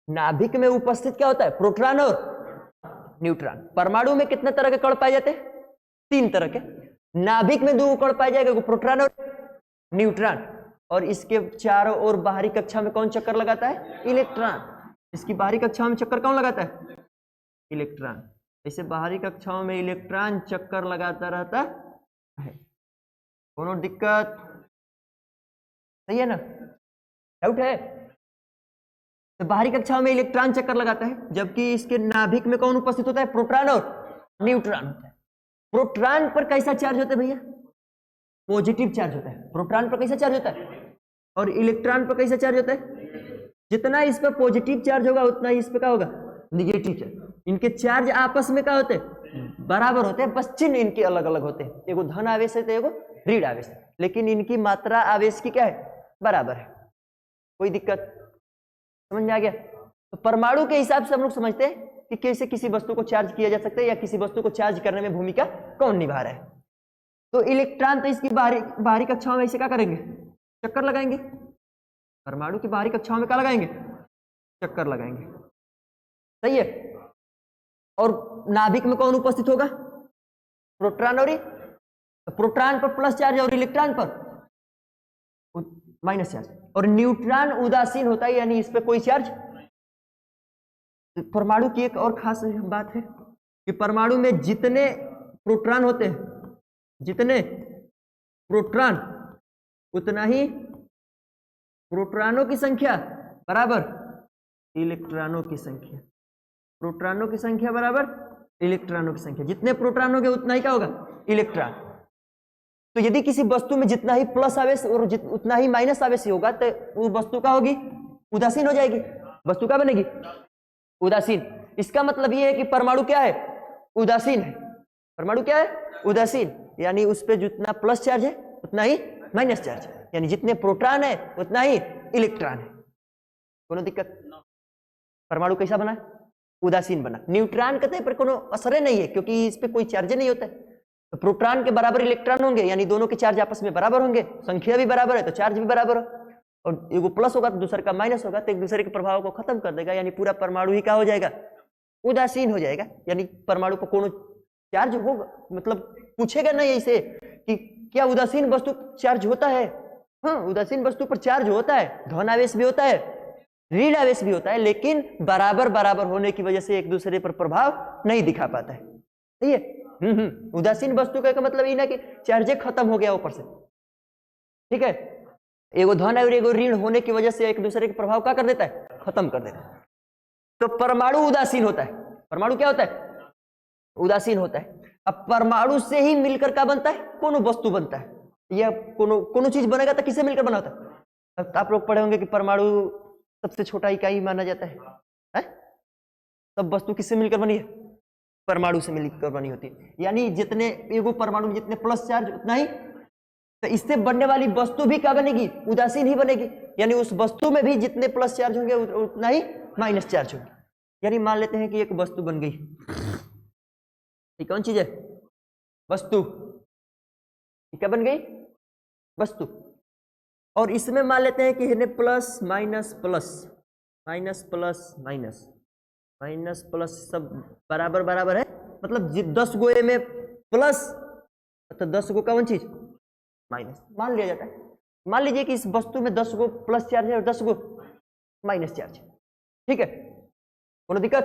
नाभिक में उपस्थित क्या होता है? प्रोटॉन और न्यूट्रॉन। परमाणु में कितने तरह के कण पाए जाते हैं? 3 तरह के। नाभिक में 2 कण पाए जाएगा, प्रोटॉन और न्यूट्रॉन। और इसके चारों ओर बाहरी कक्षा में कौन चक्कर लगाता है? इलेक्ट्रॉन। इसकी बाहरी कक्षाओं में चक्कर कौन लगाता है? इलेक्ट्रॉन। इसे बाहरी कक्षाओं में इलेक्ट्रॉन चक्कर लगाता रहता है। कोनो दिक्कत? सही है ना? डाउट है? तो बाहरी कक्षाओं में इलेक्ट्रॉन चक्कर लगाता है, जबकि इसके नाभिक में कौन उपस्थित होता है? प्रोटॉन और न्यूट्रॉन होता है। प्रोटॉन पर कैसा चार्ज होता है भैया? पॉजिटिव चार्ज होता है। प्रोटॉन पर कैसा चार्ज होता है? और इलेक्ट्रॉन पर कैसा चार्ज होता है? जितना इस पर पॉजिटिव चार्ज होगा उतना ही इस पर क्या होगा? Negative charge. इनके चार्ज आपस में क्या होते हैं? बराबर होते हैं, बस चिन्ह इनके अलग अलग होते हैं। एगो धन आवेश है तो एगो ऋण आवेश है, लेकिन इनकी मात्रा आवेश की क्या है? बराबर है। कोई दिक्कत? समझ में आ गया? तो परमाणु के हिसाब से हम लोग समझते हैं कि कैसे किसी वस्तु को चार्ज किया जा सकता है या किसी वस्तु को चार्ज करने में भूमिका कौन निभा रहा है। तो इलेक्ट्रॉन तो इसकी बाहरी कक्षाओं में ऐसे क्या करेंगे? चक्कर लगाएंगे। परमाणु की बाहरी कक्षाओं में क्या लगाएंगे? चक्कर लगाएंगे। सही है। और नाभिक में कौन उपस्थित होगा? प्रोटॉन और तो प्रोटॉन पर प्लस चार्ज और इलेक्ट्रॉन पर माइनस चार्ज। और न्यूट्रॉन उदासीन होता है, यानी इस पे कोई चार्ज। परमाणु की एक और खास बात है कि परमाणु में जितने प्रोटॉन होते हैं, जितने प्रोटॉन उतना ही प्रोटॉनों की संख्या बराबर इलेक्ट्रॉनों की संख्या। प्रोटॉनों की संख्या बराबर इलेक्ट्रॉनों की संख्या। जितने प्रोटॉन होंगे उतना ही क्या होगा? इलेक्ट्रॉन। तो यदि किसी वस्तु में जितना ही प्लस आवेश और उतना ही माइनस आवेश होगा तो वो वस्तु क्या होगी? उदासीन हो जाएगी। वस्तु क्या बनेगी? उदासीन। इसका मतलब ये है कि परमाणु क्या है? उदासीन है। परमाणु क्या है? उदासीन। यानी उस पर जितना प्लस चार्ज है उतना ही माइनस चार्ज है, यानी जितने प्रोटॉन है उतना ही इलेक्ट्रॉन है। कोनो दिक्कत? परमाणु कैसा बना? उदासीन बना। न्यूट्रॉन कहते हैं पर कोनो असर नहीं है, क्योंकि इस पे कोई चार्ज नहीं होता है। तो प्रोटॉन के बराबर इलेक्ट्रॉन होंगे, यानी दोनों के चार्ज आपस में बराबर होंगे, संख्या भी बराबर है तो चार्ज भी बराबर हो। और एगो प्लस होगा तो दूसरे का माइनस होगा, तो एक दूसरे के प्रभाव को खत्म कर देगा, यानी पूरा परमाणु ही क्या हो जाएगा? उदासीन हो जाएगा। यानी परमाणु पर कोनो चार्ज होगा, मतलब पूछेगा नहीं ऐसे कि क्या उदासीन वस्तु चार्ज होता है? हाँ, उदासीन वस्तु पर चार्ज होता है, धन आवेश भी होता है, ऋण आवेश भी होता है, लेकिन बराबर बराबर होने की वजह से एक दूसरे पर प्रभाव नहीं दिखा पाता है। सही है? उदासीन वस्तु का मतलब ये ना कि चार्ज खत्म हो गया ऊपर से। ठीक है? एगो धन और एगो ऋण होने की वजह से एक दूसरे के प्रभाव क्या कर देता है? खत्म कर देता है। तो परमाणु उदासीन होता है। परमाणु क्या होता है? उदासीन होता है। अब परमाणु से ही मिलकर क्या बनता है? कोनो वस्तु बनता है, या कोनो चीज बनेगा तो किससे मिलकर बना होता है? अब आप लोग पढ़े होंगे कि परमाणु सबसे छोटा इकाई माना जाता है? सब वस्तु किससे मिलकर बनी है? परमाणु से मिलकर बनी होती है। यानी जितने एगो परमाणु में जितने प्लस चार्ज उतना ही, तो इससे बनने वाली वस्तु भी क्या बनेगी? उदासीन ही बनेगी। यानी उस वस्तु में भी जितने प्लस चार्ज होंगे उतना ही माइनस चार्ज होंगे। यानी मान लेते हैं कि एक वस्तु बन गई। ये कौन चीज है? वस्तु। क्या बन गई? वस्तु। और इसमें मान लेते हैं कि plus minus plus minus plus minus minus plus सब बराबर बराबर है, मतलब 10 गो में प्लस तो 10 गो कौन चीज? माइनस मान लिया जाता है। मान लीजिए कि इस वस्तु में 10 गो प्लस चार्ज है और 10 गो माइनस चार्ज। ठीक है? कोनो दिक्कत?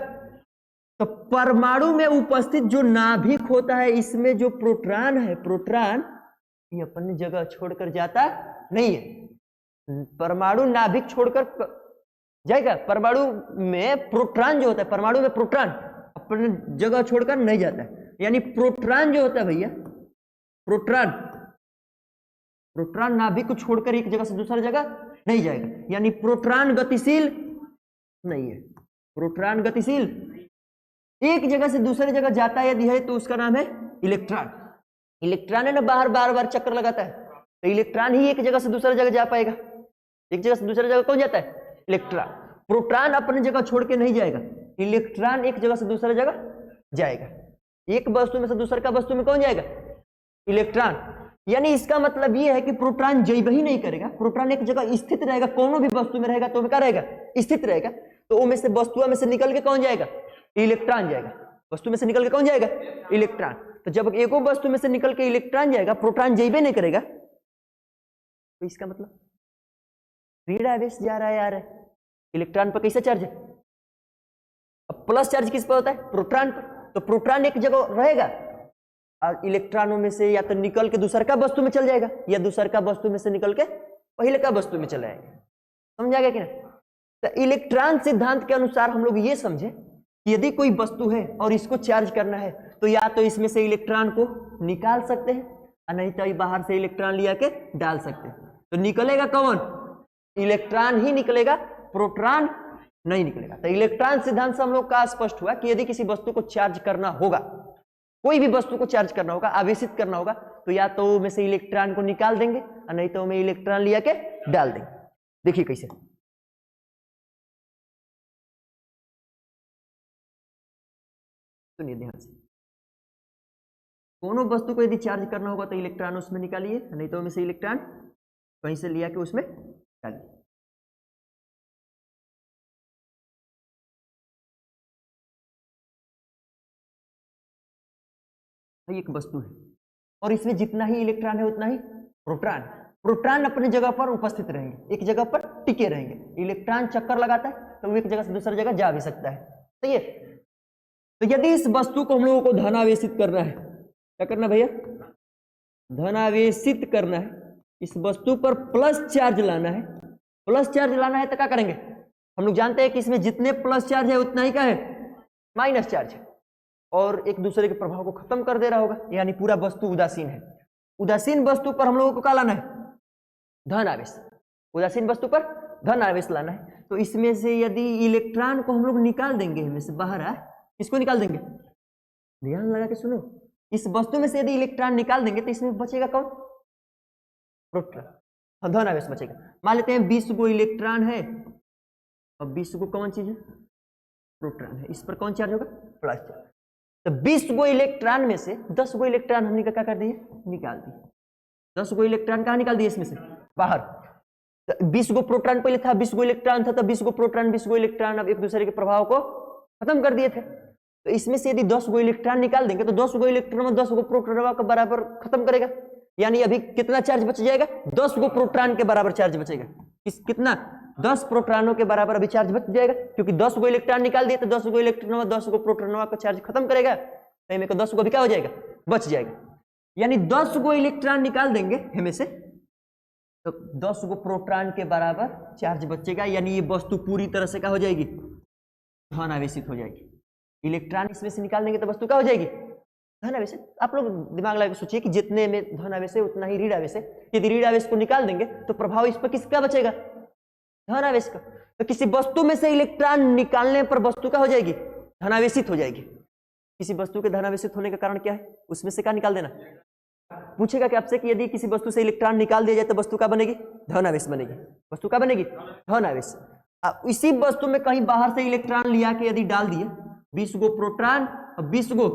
तो परमाणु में उपस्थित जो नाभिक होता है, इसमें जो प्रोटॉन है, प्रोटॉन ये अपनी जगह छोड़कर जाता नहीं है। परमाणु नाभिक छोड़कर जाएगा। परमाणु में प्रोटॉन जो होता है, परमाणु में प्रोटॉन अपनी जगह छोड़कर नहीं जाता है। यानी प्रोटॉन जो होता है भैया, प्रोटॉन नाभिक को छोड़कर एक जगह से दूसरी जगह नहीं जाएगा। यानी प्रोटॉन गतिशील नहीं है। प्रोटॉन गतिशील एक जगह से दूसरी जगह जाता है यदि है तो उसका नाम है इलेक्ट्रॉन। इलेक्ट्रॉन है ना, बाहर बार बार चक्कर लगाता है, तो इलेक्ट्रॉन ही एक जगह से दूसरी जगह जा पाएगा। एक जगह से दूसरी जगह कौन जाता है? इलेक्ट्रॉन। प्रोटॉन अपनी जगह छोड़ के नहीं जाएगा, इलेक्ट्रॉन एक जगह से दूसरी जगह जाएगा। एक वस्तु में से दूसरे का वस्तु में कौन जाएगा? इलेक्ट्रॉन। यानी इसका मतलब यह है कि प्रोटॉन जैब ही नहीं करेगा, प्रोटॉन एक जगह स्थित रहेगा, कोनो भी वस्तु में रहेगा तो क्या रहेगा? स्थित रहेगा। तो में से वस्तुओं में से निकल के कौन जाएगा? इलेक्ट्रॉन जाएगा। वस्तु में से निकल के कौन जाएगा? इलेक्ट्रॉन। तो जब एक वस्तु में से निकल के इलेक्ट्रॉन जाएगा, प्रोटॉन जैबे नहीं करेगा, तो इसका मतलब ऋण आवेश जा रहा है यार। इलेक्ट्रॉन पर कैसा चार्ज है? अब प्लस चार्ज किस पर होता है? प्रोटॉन पर। तो प्रोटॉन एक जगह रहेगा और इलेक्ट्रॉनों में से या तो निकल के दूसर का वस्तु में चल जाएगा या दूसर का वस्तु में से निकल के पहले का वस्तु में चला जाएगा। समझा गया कि ना? तो इलेक्ट्रॉन सिद्धांत के अनुसार हम लोग ये समझे कि यदि कोई वस्तु है और इसको चार्ज करना है तो या तो इसमें से इलेक्ट्रॉन को निकाल सकते हैं और नहीं तो बाहर से इलेक्ट्रॉन लिया के डाल सकते हैं। तो निकलेगा कौन? इलेक्ट्रॉन ही निकलेगा, प्रोटॉन नहीं निकलेगा। तो इलेक्ट्रॉन सिद्धांत से हम लोग का स्पष्ट हुआ कि यदि किसी वस्तु को चार्ज करना होगा, कोई भी वस्तु को चार्ज करना होगा, आवेशित करना होगा, तो या तो में से इलेक्ट्रॉन को निकाल देंगे और नहीं तो में इलेक्ट्रॉन लिया के डाल देंगे। देखिए कैसे। सुनिए ध्यान से। दोनों वस्तु को यदि चार्ज करना होगा तो इलेक्ट्रॉन उसमें निकालिए, नहीं तो में से इलेक्ट्रॉन कहीं से लिया के उसमें डालिए। एक वस्तु है और इसमें जितना ही इलेक्ट्रॉन है उतना ही प्रोटॉन। प्रोटॉन अपनी जगह पर उपस्थित रहेंगे, एक जगह पर टिके रहेंगे। इलेक्ट्रॉन चक्कर लगाता है तो वो एक जगह से दूसरी जगह जा भी सकता है। सही है। तो यदि इस वस्तु को हम लोगों को धनावेशित करना है, क्या करना भैया? धनावेशित करना है। इस वस्तु पर प्लस चार्ज लाना है। प्लस चार्ज लाना है तो क्या करेंगे? हम लोग जानते हैं कि इसमें जितने प्लस चार्ज है उतना ही क्या है? माइनस चार्ज है। और एक दूसरे के प्रभाव को खत्म कर दे रहा होगा, यानी पूरा वस्तु उदासीन है। उदासीन वस्तु पर हम लोगों को क्या लाना है? धन आवेश। उदासीन वस्तु पर धन आवेश लाना है। तो इसमें से यदि इलेक्ट्रॉन को हम लोग निकाल देंगे, इनमें से बाहर आ, किसको निकाल देंगे? ध्यान लगा के सुनो। इस वस्तु में से यदि इलेक्ट्रॉन निकाल देंगे तो इसमें बचेगा कौन? प्रोटॉन। धन आवेश बचेगा। मान लेते हैं 20 गो इलेक्ट्रॉन है और 20 गो कौन चीज है? प्रोटॉन है। इस पर कौन चार्ज होगा? Plus charge. तो 20 गो इलेक्ट्रॉन में से 10 गो इलेक्ट्रॉन हमने क्या कर दिए? निकाल दिए। 10 गो इलेक्ट्रॉन कहाँ निकाल दिए? इसमें से बाहर। तो 20 गो प्रोटॉन पहले था, 20 गो इलेक्ट्रॉन था, तो 20 गो प्रोटॉन 20 गो इलेक्ट्रॉन अब एक दूसरे के प्रभाव को खत्म कर दिए थे। तो इसमें से यदि 10 गो इलेक्ट्रॉन निकाल देंगे तो 10 गो इलेक्ट्रॉन में 10 गो प्रोटॉन का बराबर खत्म करेगा। यानी अभी कितना चार्ज बच जाएगा? 10 गो प्रोटॉन के बराबर चार्ज बचेगा। कितना? 10 प्रोटॉनों के बराबर अभी चार्ज बच जाएगा, क्योंकि 10 गो इलेक्ट्रॉन निकाल दिए तो 10 गो इलेक्ट्रॉन 10 गो प्रोटॉन का चार्ज खत्म करेगा। तो इनमें को 10 गो भी क्या हो जाएगा? बच जाएगा। यानी 10 गो इलेक्ट्रॉन निकाल देंगे हमें से तो 10 गो प्रोटॉन के बराबर चार्ज बचेगा। यानी ये वस्तु पूरी तरह से क्या हो जाएगी? धन आवेशित हो जाएगी। इलेक्ट्रॉन इसमें से निकाल देंगे तो वस्तु क्या हो जाएगी? धन आवेश। आप लोग दिमाग लगा के सोचिए कि जितने में धन आवेश है उतना ही ऋण आवेश है। यदि ऋण आवेश को निकाल देंगे तो प्रभाव इस पर किसका बचेगा? धन आवेश का। तो किसी वस्तु में से इलेक्ट्रॉन निकालने पर वस्तु क्या हो जाएगी? धनावेशित हो जाएगी। किसी वस्तु के धनावेशित होने का कारण क्या है? उसमें से क्या निकाल देना। पूछेगा कि आपसे कि यदि किसी वस्तु से इलेक्ट्रॉन निकाल दिया जाए तो वस्तु क्या बनेगी? धन आवेश बनेगी। वस्तु क्या बनेगी? धन आवेश। इसी वस्तु में कहीं बाहर से इलेक्ट्रॉन लिया के यदि डाल दिए, 20 गो प्रोटॉन और 20 गो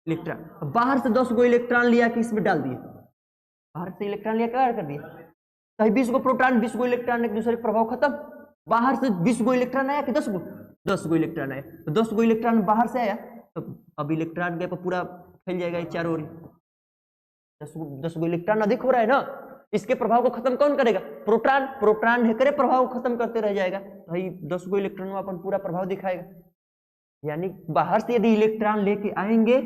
इलेक्ट्रॉन, बाहर से 10 गो इलेक्ट्रॉन लिया के इसमें डाल दिए, बाहर से इलेक्ट्रॉन लिया क्या कर दिया? कहीं 20 गो प्रोटॉन 20 गो इलेक्ट्रॉन एक दूसरे प्रभाव खत्म। बाहर से 20 गो इलेक्ट्रॉन आया कि 10 गो? 10 गो इलेक्ट्रॉन आया। तो 10 गो इलेक्ट्रॉन बाहर से आया तो अब इलेक्ट्रॉन गैप पूरा फैल जाएगा चारों ओर। 10 गो इलेक्ट्रॉन अधिक हो रहा है ना, इसके प्रभाव को खत्म कौन करेगा? प्रोटॉन। प्रोटॉन है करे प्रभाव को खत्म करते रह जाएगा। भाई 10 गो इलेक्ट्रॉन में अपन पूरा प्रभाव दिखाएगा। यानी बाहर से यदि इलेक्ट्रॉन लेके आएंगे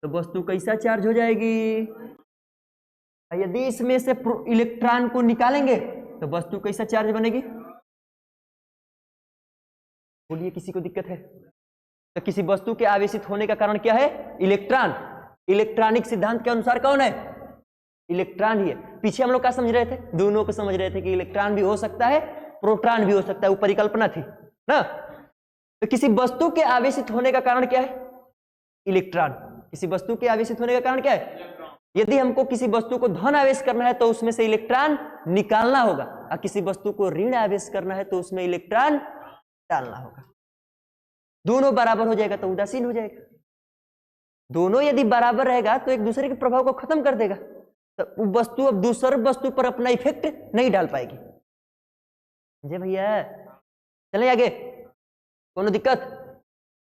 तो वस्तु कैसा चार्ज हो जाएगी? यदि इसमें से इलेक्ट्रॉन को निकालेंगे तो वस्तु कैसा चार्ज बनेगी? बोलिए, किसी को दिक्कत है? तो किसी वस्तु के आवेशित होने का कारण क्या है? इलेक्ट्रॉन। इलेक्ट्रॉनिक सिद्धांत के अनुसार कौन है? इलेक्ट्रॉन ही है। पीछे हम लोग क्या समझ रहे थे? दोनों को समझ रहे थे कि इलेक्ट्रॉन भी हो सकता है, प्रोटॉन भी हो सकता है। वो परिकल्पना थी ना। तो किसी वस्तु के आवेशित होने का कारण क्या है? इलेक्ट्रॉन। किसी वस्तु के आवेशित होने का कारण क्या है? यदि हमको किसी वस्तु को धन आवेश करना है तो उसमें से इलेक्ट्रॉन निकालना होगा, और किसी वस्तु को ऋण आवेश करना है तो उसमें इलेक्ट्रॉन डालना होगा। दोनों बराबर हो जाएगा तो उदासीन हो जाएगा। दोनों यदि बराबर रहेगा तो एक दूसरे के प्रभाव को खत्म कर देगा, तो वस्तु अब दूसरे वस्तु पर अपना इफेक्ट नहीं डाल पाएगी। जी भैया, चले आगे, कोनो दिक्कत?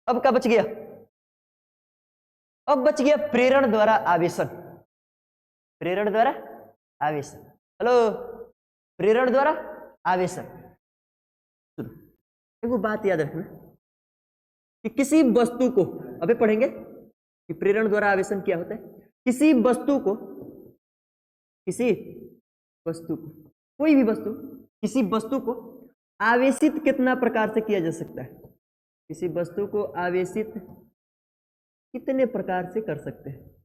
अब क्या बच गया? अब बच गया प्रेरण द्वारा आवेशन। प्रेरण द्वारा आवेशन, हेलो, प्रेरण द्वारा आवेशन। एक बात याद रखना कि किसी वस्तु को, अबे पढ़ेंगे कि प्रेरण द्वारा आवेशन क्या होता है। किसी वस्तु को, कोई भी वस्तु, किसी वस्तु को आवेशित कितना प्रकार से किया जा सकता है? किसी वस्तु को आवेशित कितने प्रकार से कर सकते हैं?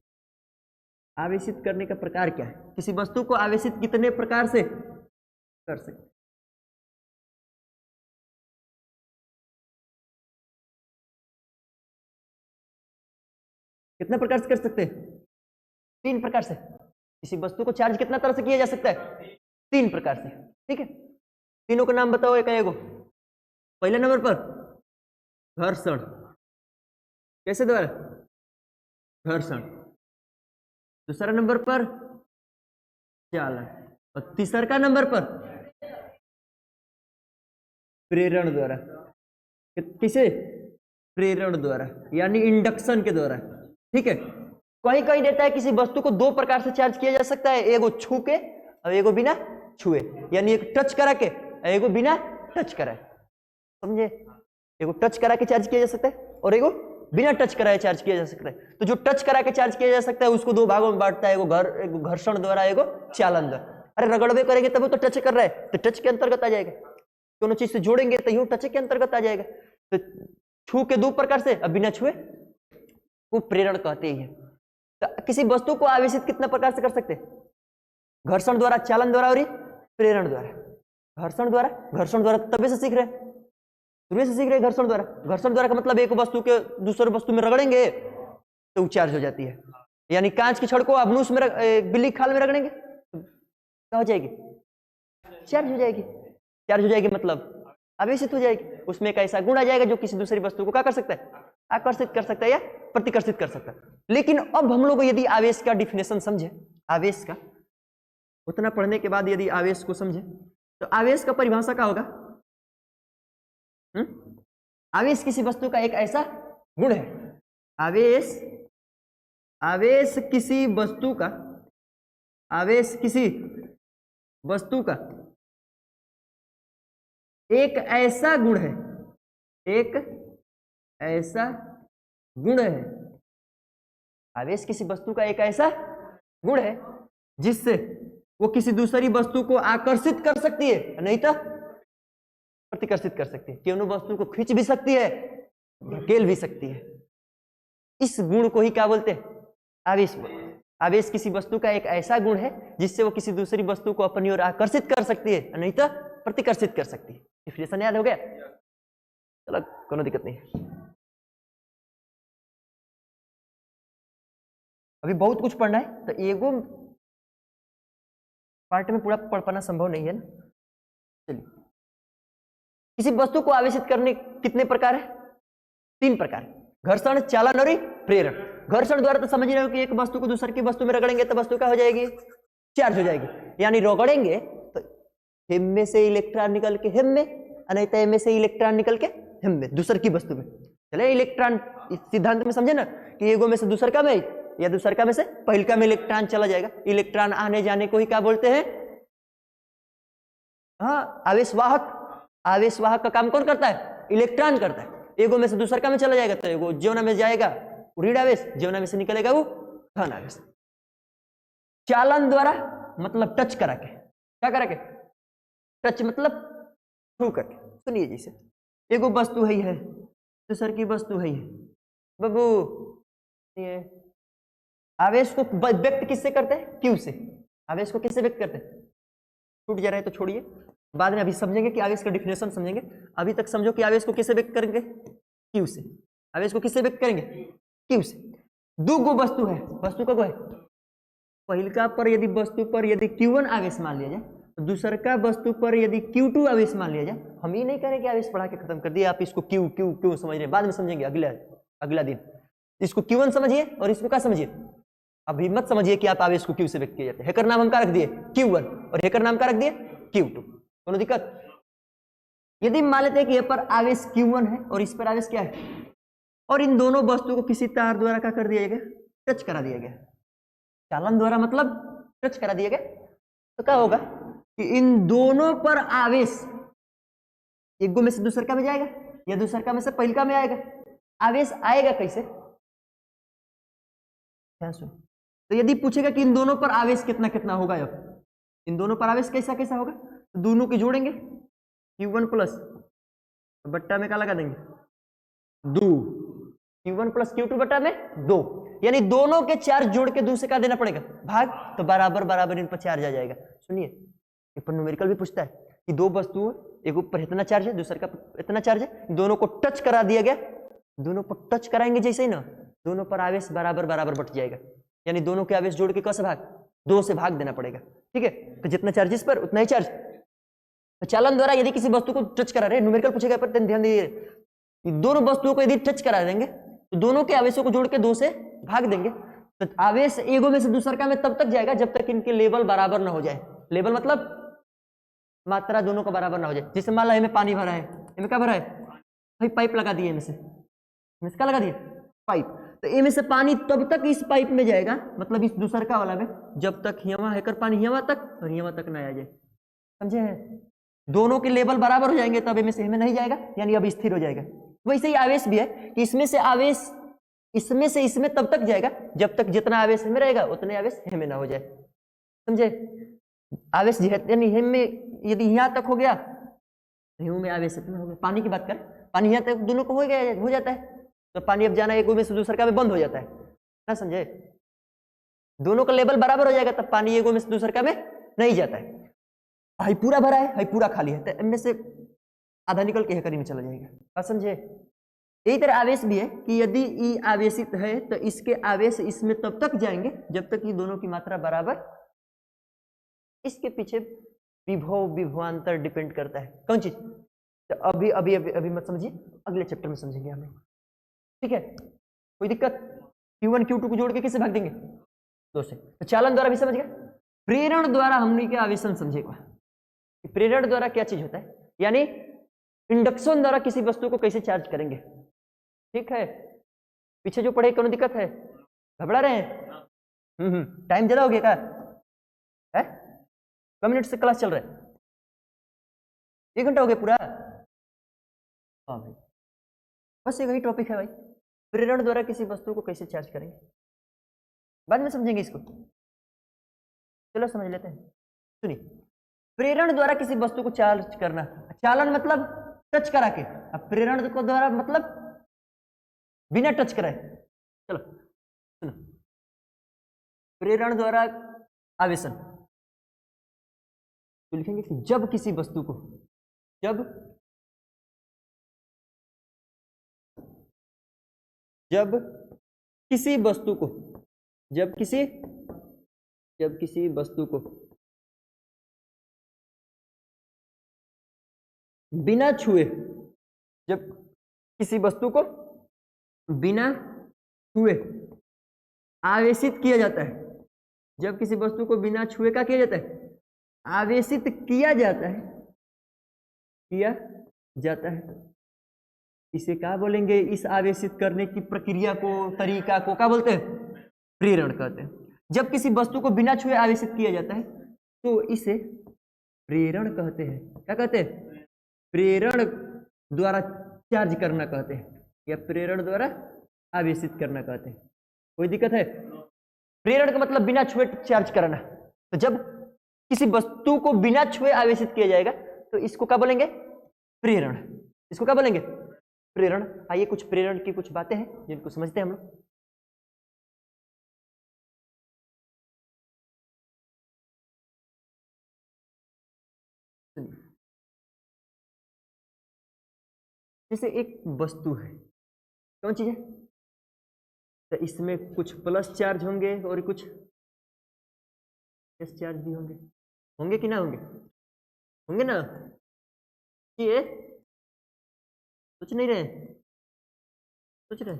आवेशित करने का प्रकार क्या है? किसी वस्तु को आवेशित कितने प्रकार से कर सकते हैं? कितने प्रकार से कर सकते हैं? 3 प्रकार से। किसी वस्तु को चार्ज कितना तरह से किया जा सकता है? 3 प्रकार से, ठीक है। तीनों का नाम बताओ एक एक। पहले नंबर पर घर्षण, कैसे द्वारा? घर्षण। दूसरा नंबर पर चालन, और तीसरा नंबर पर प्रेरण द्वारा। किसे? प्रेरण द्वारा, यानी इंडक्शन के द्वारा, ठीक है। कहीं कहीं देता है किसी वस्तु को 2 प्रकार से चार्ज किया जा सकता है, एगो छू के और एगो बिना छुए, यानी एक टच करा के एगो बिना टच कराए, समझे? एगो टच करा के चार्ज किया जा सकता है और एगो बिना टच कराए चार्ज किया जा सकता है। तो जो टच करा के चार्ज किया जा सकता है उसको 2 भागों में बांटता है, एगो घर्षण द्वारा, एगो चालन द्वारा। अरे रगड़बे करेंगे तब तो टच कर रहा है, तो टच के अंतर्गत आ जाएगा। दोनों चीज से जोड़ेंगे तो यूं टच के अंतर्गत आ जाएगा। तो छू के 2 प्रकार से, अब बिना छुए, वो प्रेरण कहते हैं। तो किसी वस्तु को आवेशित कितना प्रकार से कर सकते हैं? घर्षण द्वारा, चालन द्वारा और प्रेरण द्वारा। घर्षण द्वारा तभी से सीख रहे, शुरू से सीख रहे घर्षण द्वारा। घर्षण द्वारा का मतलब एक वस्तु के दूसरे वस्तु में रगड़ेंगे तो वो चार्ज हो जाती है, यानी कांच की छड़ को अबनूस में बिल्ली खाल में रगड़ेंगे तो क्या हो जाएगी? चार्ज हो जाएगी। चार्ज हो जाएगी मतलब आवेशित हो जाएगी। उसमें एक ऐसा गुण आ जाएगा जो किसी दूसरी वस्तु को क्या कर सकता है? आकर्षित कर सकता है या प्रतिकर्षित कर सकता है। लेकिन अब हम लोग यदि आवेश का डिफिनेशन समझे, आवेश का उतना पढ़ने के बाद यदि आवेश को समझे तो आवेश का परिभाषा क्या होगा? आवेश किसी वस्तु का एक ऐसा गुण है। आवेश किसी वस्तु का, आवेश किसी वस्तु का एक ऐसा गुण है, एक ऐसा गुण है। आवेश किसी वस्तु का एक ऐसा गुण है जिससे वो किसी दूसरी वस्तु को आकर्षित कर सकती है, नहीं तो प्रतिकर्षित कर सकती है। तीनों वस्तु को खींच भी सकती है, धकेल भी सकती है। इस गुण को ही क्या बोलते हैं? आवेश बोलते हैं। आवेश किसी वस्तु का एक ऐसा गुण है जिससे वो किसी दूसरी वस्तु को अपनी ओर आकर्षित कर सकती है, नहीं तो प्रतिकर्षित कर सकती है। डिफिनेशन याद हो गया? चलो, कोनो दिक्कत नहीं। अभी बहुत कुछ पढ़ना है, तो एगो पार्ट में पूरा पढ़ पाना संभव नहीं है ना। चलिए, किसी वस्तु को आवेशित करने कितने प्रकार है? 3 प्रकार, घर्षण, चालन और प्रेरण। घर्षण द्वारा तो समझ रहे हो कि एक वस्तु को दूसरे की वस्तु में रगड़ेंगे तो वस्तु क्या हो जाएगी? चार्ज हो जाएगी। यानी रगड़ेंगे तो हेम में से इलेक्ट्रॉन निकल के हेम में, नहीं तो में से इलेक्ट्रॉन निकल के हेम में, दूसर की वस्तु में। चले, इलेक्ट्रॉन इस सिद्धांत में समझे ना कि एगो में से दूसर का में या दूसर का में से पहिलका में इलेक्ट्रॉन चला जाएगा। इलेक्ट्रॉन आने जाने को ही क्या बोलते हैं? हाँ, आवेशवाहक। आवेशवाहक का काम कौन करता है? इलेक्ट्रॉन करता है। एगो में से दूसर का में चला जाएगा तो एगो जीवना में जाएगा ऋण आवेश, जीवना में से निकलेगा वो धन आवेश। चालन द्वारा मतलब टच करा के, क्या करा के? टच मतलब छू करके। सुनिए जी से, एगो वस्तु है दूसर की वस्तु है बाबू, ये आवेश को व्यक्त किससे करते हैं? क्यू से। आवेश को किससे व्यक्त करते हैं? छूट जा रहा है तो छोड़िए, बाद में अभी समझेंगे कि आवेश का डिफिनेशन समझेंगे। अभी तक समझो कि आवेश को किससे व्यक्त करेंगे? क्यू से। आवेश को किससे व्यक्त करेंगे? क्यू से। 2 गो वस्तु है, वस्तु का गो है पहिलका पर यदि वस्तु पर यदि Q1 आवेश मान लिया जाए, तो दूसरका वस्तु पर यदि Q2 आवेश मान लिया जाए, हम ये नहीं करें कि आवेश पढ़ा के खत्म कर दिए, आप इसको क्यू क्यू क्यू समझ रहे हैं, बाद में समझेंगे अगला दिन। इसको Q1 समझिए और इसको क्या समझिए, अभी मत समझिए कि आप आवेश को Q से व्यक्त किए जाते हैं। हेकर नाम हम क्या रख दिए Q1 और हेकर नाम क्या रख दिए Q2, कोनो दिक्कत? यदि मान लेते हैं कि यहाँ पर आवेश Q1 है और इस पर आवेश क्या है, और इन दोनों वस्तुओं को किसी तार द्वारा क्या कर दिया गया, टच करा दिया गया, चालन द्वारा मतलब टच करा दिया गया, तो क्या होगा कि इन दोनों पर आवेश एक गो में से दूसरका में जाएगा या दूसरका में से पहिलका में आएगा। आवेश आएगा कैसे, ध्यान सुनो। तो यदि पूछेगा कि इन दोनों पर आवेश कितना कितना होगा, अब इन दोनों पर आवेश कैसा कैसा होगा, तो दोनों के जोड़ेंगे Q1 प्लस बट्टा में क्या लगा देंगे 2, Q1 प्लस Q2 बट्टा में 2, यानी दोनों के चार्ज जोड़ के 2 से क्या देना पड़ेगा भाग, तो बराबर बराबर इन पर चार्ज आ जाएगा। सुनिए एक पर न्यूमेरिकल भी पूछता है कि दो वस्तुओं, एक ऊपर इतना चार्ज है दूसरे का इतना चार्ज है, दोनों को टच करा दिया गया, दोनों पर टच कराएंगे जैसे ही ना, दोनों पर आवेश बराबर बराबर बट जाएगा, यानी दोनों के आवेश जोड़ के कैसे भाग 2 से भाग देना पड़ेगा, ठीक है। तो जितना चार्ज इस पर उतना ही चार्ज। तो चालन द्वारा यदि किसी वस्तु को टच करा रहे, न्यूमेरिकल पूछेगा पर ध्यान दीजिए, दोनों वस्तुओं को यदि टच करा देंगे तो दोनों के आवेशों को जोड़ के 2 से भाग देंगे, तो आवेश एगो में से दूसरका में तब तक जाएगा जब तक इनके लेवल बराबर ना हो जाए। लेवल मतलब मात्रा दोनों का बराबर ना हो जाए। जैसे मान लो इनमें पानी भरा है, इनमें क्या भरा है भाई, पाइप लगा दिए, इनमें से क्या लगा दिए पाइप, तो इनमें से पानी तब तक इस पाइप में जाएगा, मतलब इस दूसरका वाला में, जब तक यहाँ है कर पानी यहाँ तक और यहाँ तक ना आ जाए, समझे हैं। दोनों के लेवल बराबर हो जाएंगे तब इनमें से हमें नहीं जाएगा, यानी अब स्थिर हो जाएगा। वैसे ही आवेश भी है कि इसमें से आवेश इसमें से इसमें तब तक जाएगा जब तक जितना आवेश हमें रहेगा उतने आवेश हमें ना हो जाए, समझे। आवेश यानी हम में यदि यहाँ तक हो गया, ह्यू में आवेश इतना हो गया, पानी की बात करें, पानी यहाँ तक दोनों को हो गया हो जाता है, तो पानी अब जाना एक में से दूसरे का में बंद हो जाता है ना, समझे। दोनों का लेवल बराबर हो जाएगा तब पानी एक में से दूसरे का में नहीं जाता है। हाई पूरा भरा है, हाई पूरा खाली है, तो इनमें से आधा निकल के हेकरी में चला जाएगा, समझे। यही तरह आवेश भी है कि यदि ई आवेशित है तो इसके आवेश इसमें तब तक जाएंगे जब तक ये दोनों की मात्रा बराबर। इसके पीछे विभव विभवांतर डिपेंड करता है, कौन चीज, तो अभी अभी अभी अभी मत समझिए, अगले चैप्टर में समझेंगे हम लोग, ठीक है। कोई दिक्कत, Q1 Q2 को जोड़ के किसे भाग देंगे 2 से। तो चालन द्वारा भी समझ गया। प्रेरण द्वारा हमने क्या आवेशन समझेगा, प्रेरण द्वारा क्या चीज होता है, यानी इंडक्शन द्वारा किसी वस्तु को कैसे चार्ज करेंगे, ठीक है। पीछे जो पढ़े कौन दिक्कत है, घबरा रहे हैं, टाइम ज्यादा हो गया क्या है, कम मिनट से क्लास चल रहा है, 1 घंटा हो गया पूरा, हाँ भाई बस एक ही टॉपिक है भाई, प्रेरण द्वारा किसी वस्तु को कैसे चार्ज करेंगे, बाद में समझेंगे इसको, चलो समझ लेते हैं। सुनिए, प्रेरण द्वारा किसी वस्तु को चार्ज करना, चालन मतलब टच करा के, अब प्रेरण को द्वारा मतलब बिना टच कराए। चलो सुनो, प्रेरण द्वारा आवेशन तो लिखेंगे कि जब किसी वस्तु को, जब किसी वस्तु को, जब किसी वस्तु को बिना छुए, जब किसी वस्तु को बिना छुए आवेशित किया जाता है, जब किसी वस्तु को बिना छुए का किया जाता है, आवेशित किया जाता है, इसे क्या बोलेंगे, इस आवेशित करने की प्रक्रिया को, तरीका को क्या बोलते हैं, प्रेरण कहते हैं। जब किसी वस्तु को बिना छुए आवेशित किया जाता है तो इसे प्रेरण कहते हैं। क्या कहते हैं, प्रेरण द्वारा चार्ज करना कहते हैं, या प्रेरण द्वारा आवेशित करना कहते हैं। कोई दिक्कत है, प्रेरण का मतलब बिना छुए चार्ज करना, तो जब किसी वस्तु को बिना छुए आवेशित किया जाएगा तो इसको क्या बोलेंगे, प्रेरण। इसको क्या बोलेंगे, प्रेरण। आइए कुछ प्रेरण की कुछ बातें हैं जिनको समझते हैं हम लोग। जैसे एक वस्तु है, कौन चीज है, तो इसमें कुछ प्लस चार्ज होंगे और कुछ माइनस चार्ज भी होंगे, होंगे कि ना होंगे? होंगे ना? ये सोच नहीं रहे, सोच रहे?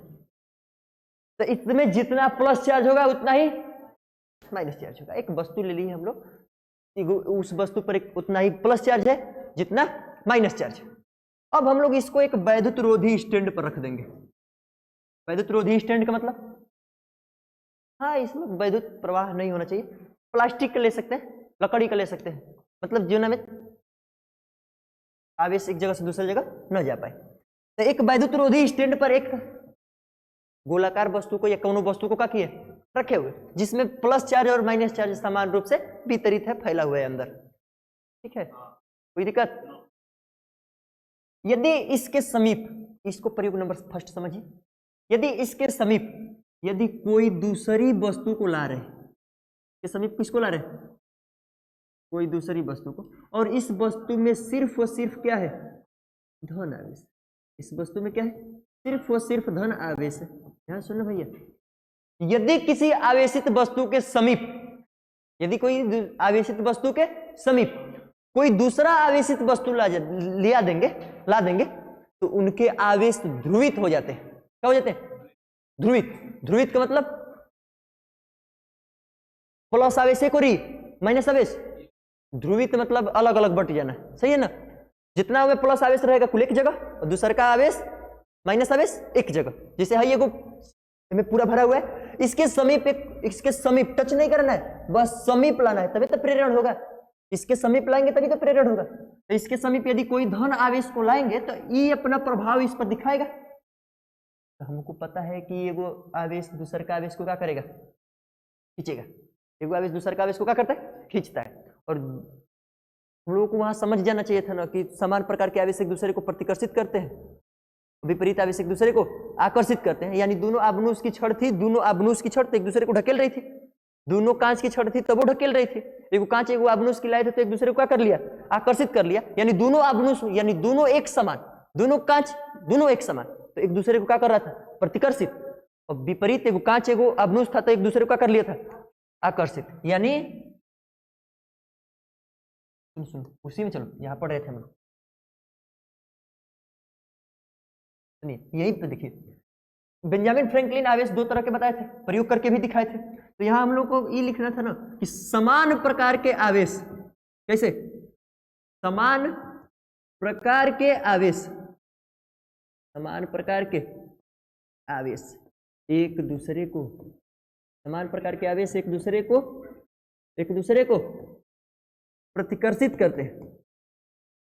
तो इसमें जितना प्लस चार्ज होगा उतना ही माइनस चार्ज होगा। एक वस्तु ले ली हम लोग, उस वस्तु पर एक उतना ही प्लस चार्ज है जितना माइनस चार्ज। अब हम लोग इसको एक वैद्युत रोधी स्टैंड पर रख देंगे। वैद्युत रोधी स्टैंड का मतलब, हाँ इसमें वैद्युत प्रवाह नहीं होना चाहिए, प्लास्टिक का ले सकते हैं, लकड़ी का ले सकते हैं, मतलब जीवन में आवेश एक जगह से दूसरी जगह न जा पाए। तो एक वैद्युत रोधी स्टैंड पर एक गोलाकार वस्तु को या कोनो वस्तु को क्या किए, रखे हुए, जिसमें प्लस चार्ज और माइनस चार्ज समान रूप से वितरित है, फैला हुआ है अंदर। ठीक है, कोई दिक्कत? यदि इसके समीप, इसको प्रयोग नंबर फर्स्ट समझिए, यदि इसके समीप यदि कोई दूसरी वस्तु को ला रहे, के समीप किसको ला रहे, कोई दूसरी वस्तु को, और इस वस्तु में सिर्फ और सिर्फ क्या है, धन आवेश। इस वस्तु में क्या है, सिर्फ और सिर्फ धन आवेश है। ध्यान सुनो भैया, यदि किसी आवेशित वस्तु के समीप, यदि कोई आवेशित वस्तु के समीप कोई दूसरा आवेशित वस्तु ला देंगे तो उनके आवेश ध्रुवित हो जाते हैं। क्या हो जाते हैं? ध्रुवित। ध्रुवित का मतलब प्लस आवेश एक और माइनस आवेश, ध्रुवित मतलब अलग अलग बट जाना, सही है ना? जितना में प्लस आवेश रहेगा कुल एक जगह और दूसरे का आवेश माइनस आवेश एक जगह। जैसे है ये में पूरा भरा हुआ है, इसके समीप टच नहीं करना है, बस समीप लाना है, तभी तो प्रेरण होगा। इसके समीप लाएंगे तभी तो प्रेरण होगा। तो इसके समीप यदि कोई धन आवेश को लाएंगे तो ये अपना प्रभाव इस पर दिखाएगा। तो हमको पता है कि ये वो आवेश दूसरे का आवेश को क्या करेगा, खींचेगा। एक आवेश दूसरे का आवेश को क्या करता है, खींचता है। और हम लोगों को वहां समझ जाना चाहिए था ना कि समान प्रकार के आवेश एक दूसरे को प्रतिकर्षित करते हैं, विपरीत आवेश एक दूसरे को आकर्षित करते हैं। यानी दोनों आबनूस की छड़ थी, दोनों आबनूस की छड़ एक दूसरे को ढकेल रही थी, दोनों कांच की छड़ थी तब वो ढकेल रही थी। एक कांच एक आबनूस की लाए थे तो एक दूसरे को क्या कर लिया, आकर्षित कर लिया। यानी दोनों आबनूस, यानी दोनों एक समान, दोनों कांच दोनों एक समान, तो एक दूसरे को क्या कर रहा था, प्रतिकर्षित। और विपरीत एक कांच एक आबनूस था तो एक दूसरे को क्या कर लिया था, आकर्षित। यानी सुन उसी में चलो, यहां पढ़ रहे थे हम लोग, यही पे देखिए, बेंजामिन फ्रैंकलिन आवेश दो तरह के बताए थे, प्रयोग करके भी दिखाए थे। तो यहां हम लोग को ये लिखना था ना कि समान प्रकार के आवेश, कैसे समान प्रकार के आवेश, समान प्रकार के आवेश एक दूसरे को, समान प्रकार के आवेश एक दूसरे को प्रतिकर्षित करते हैं।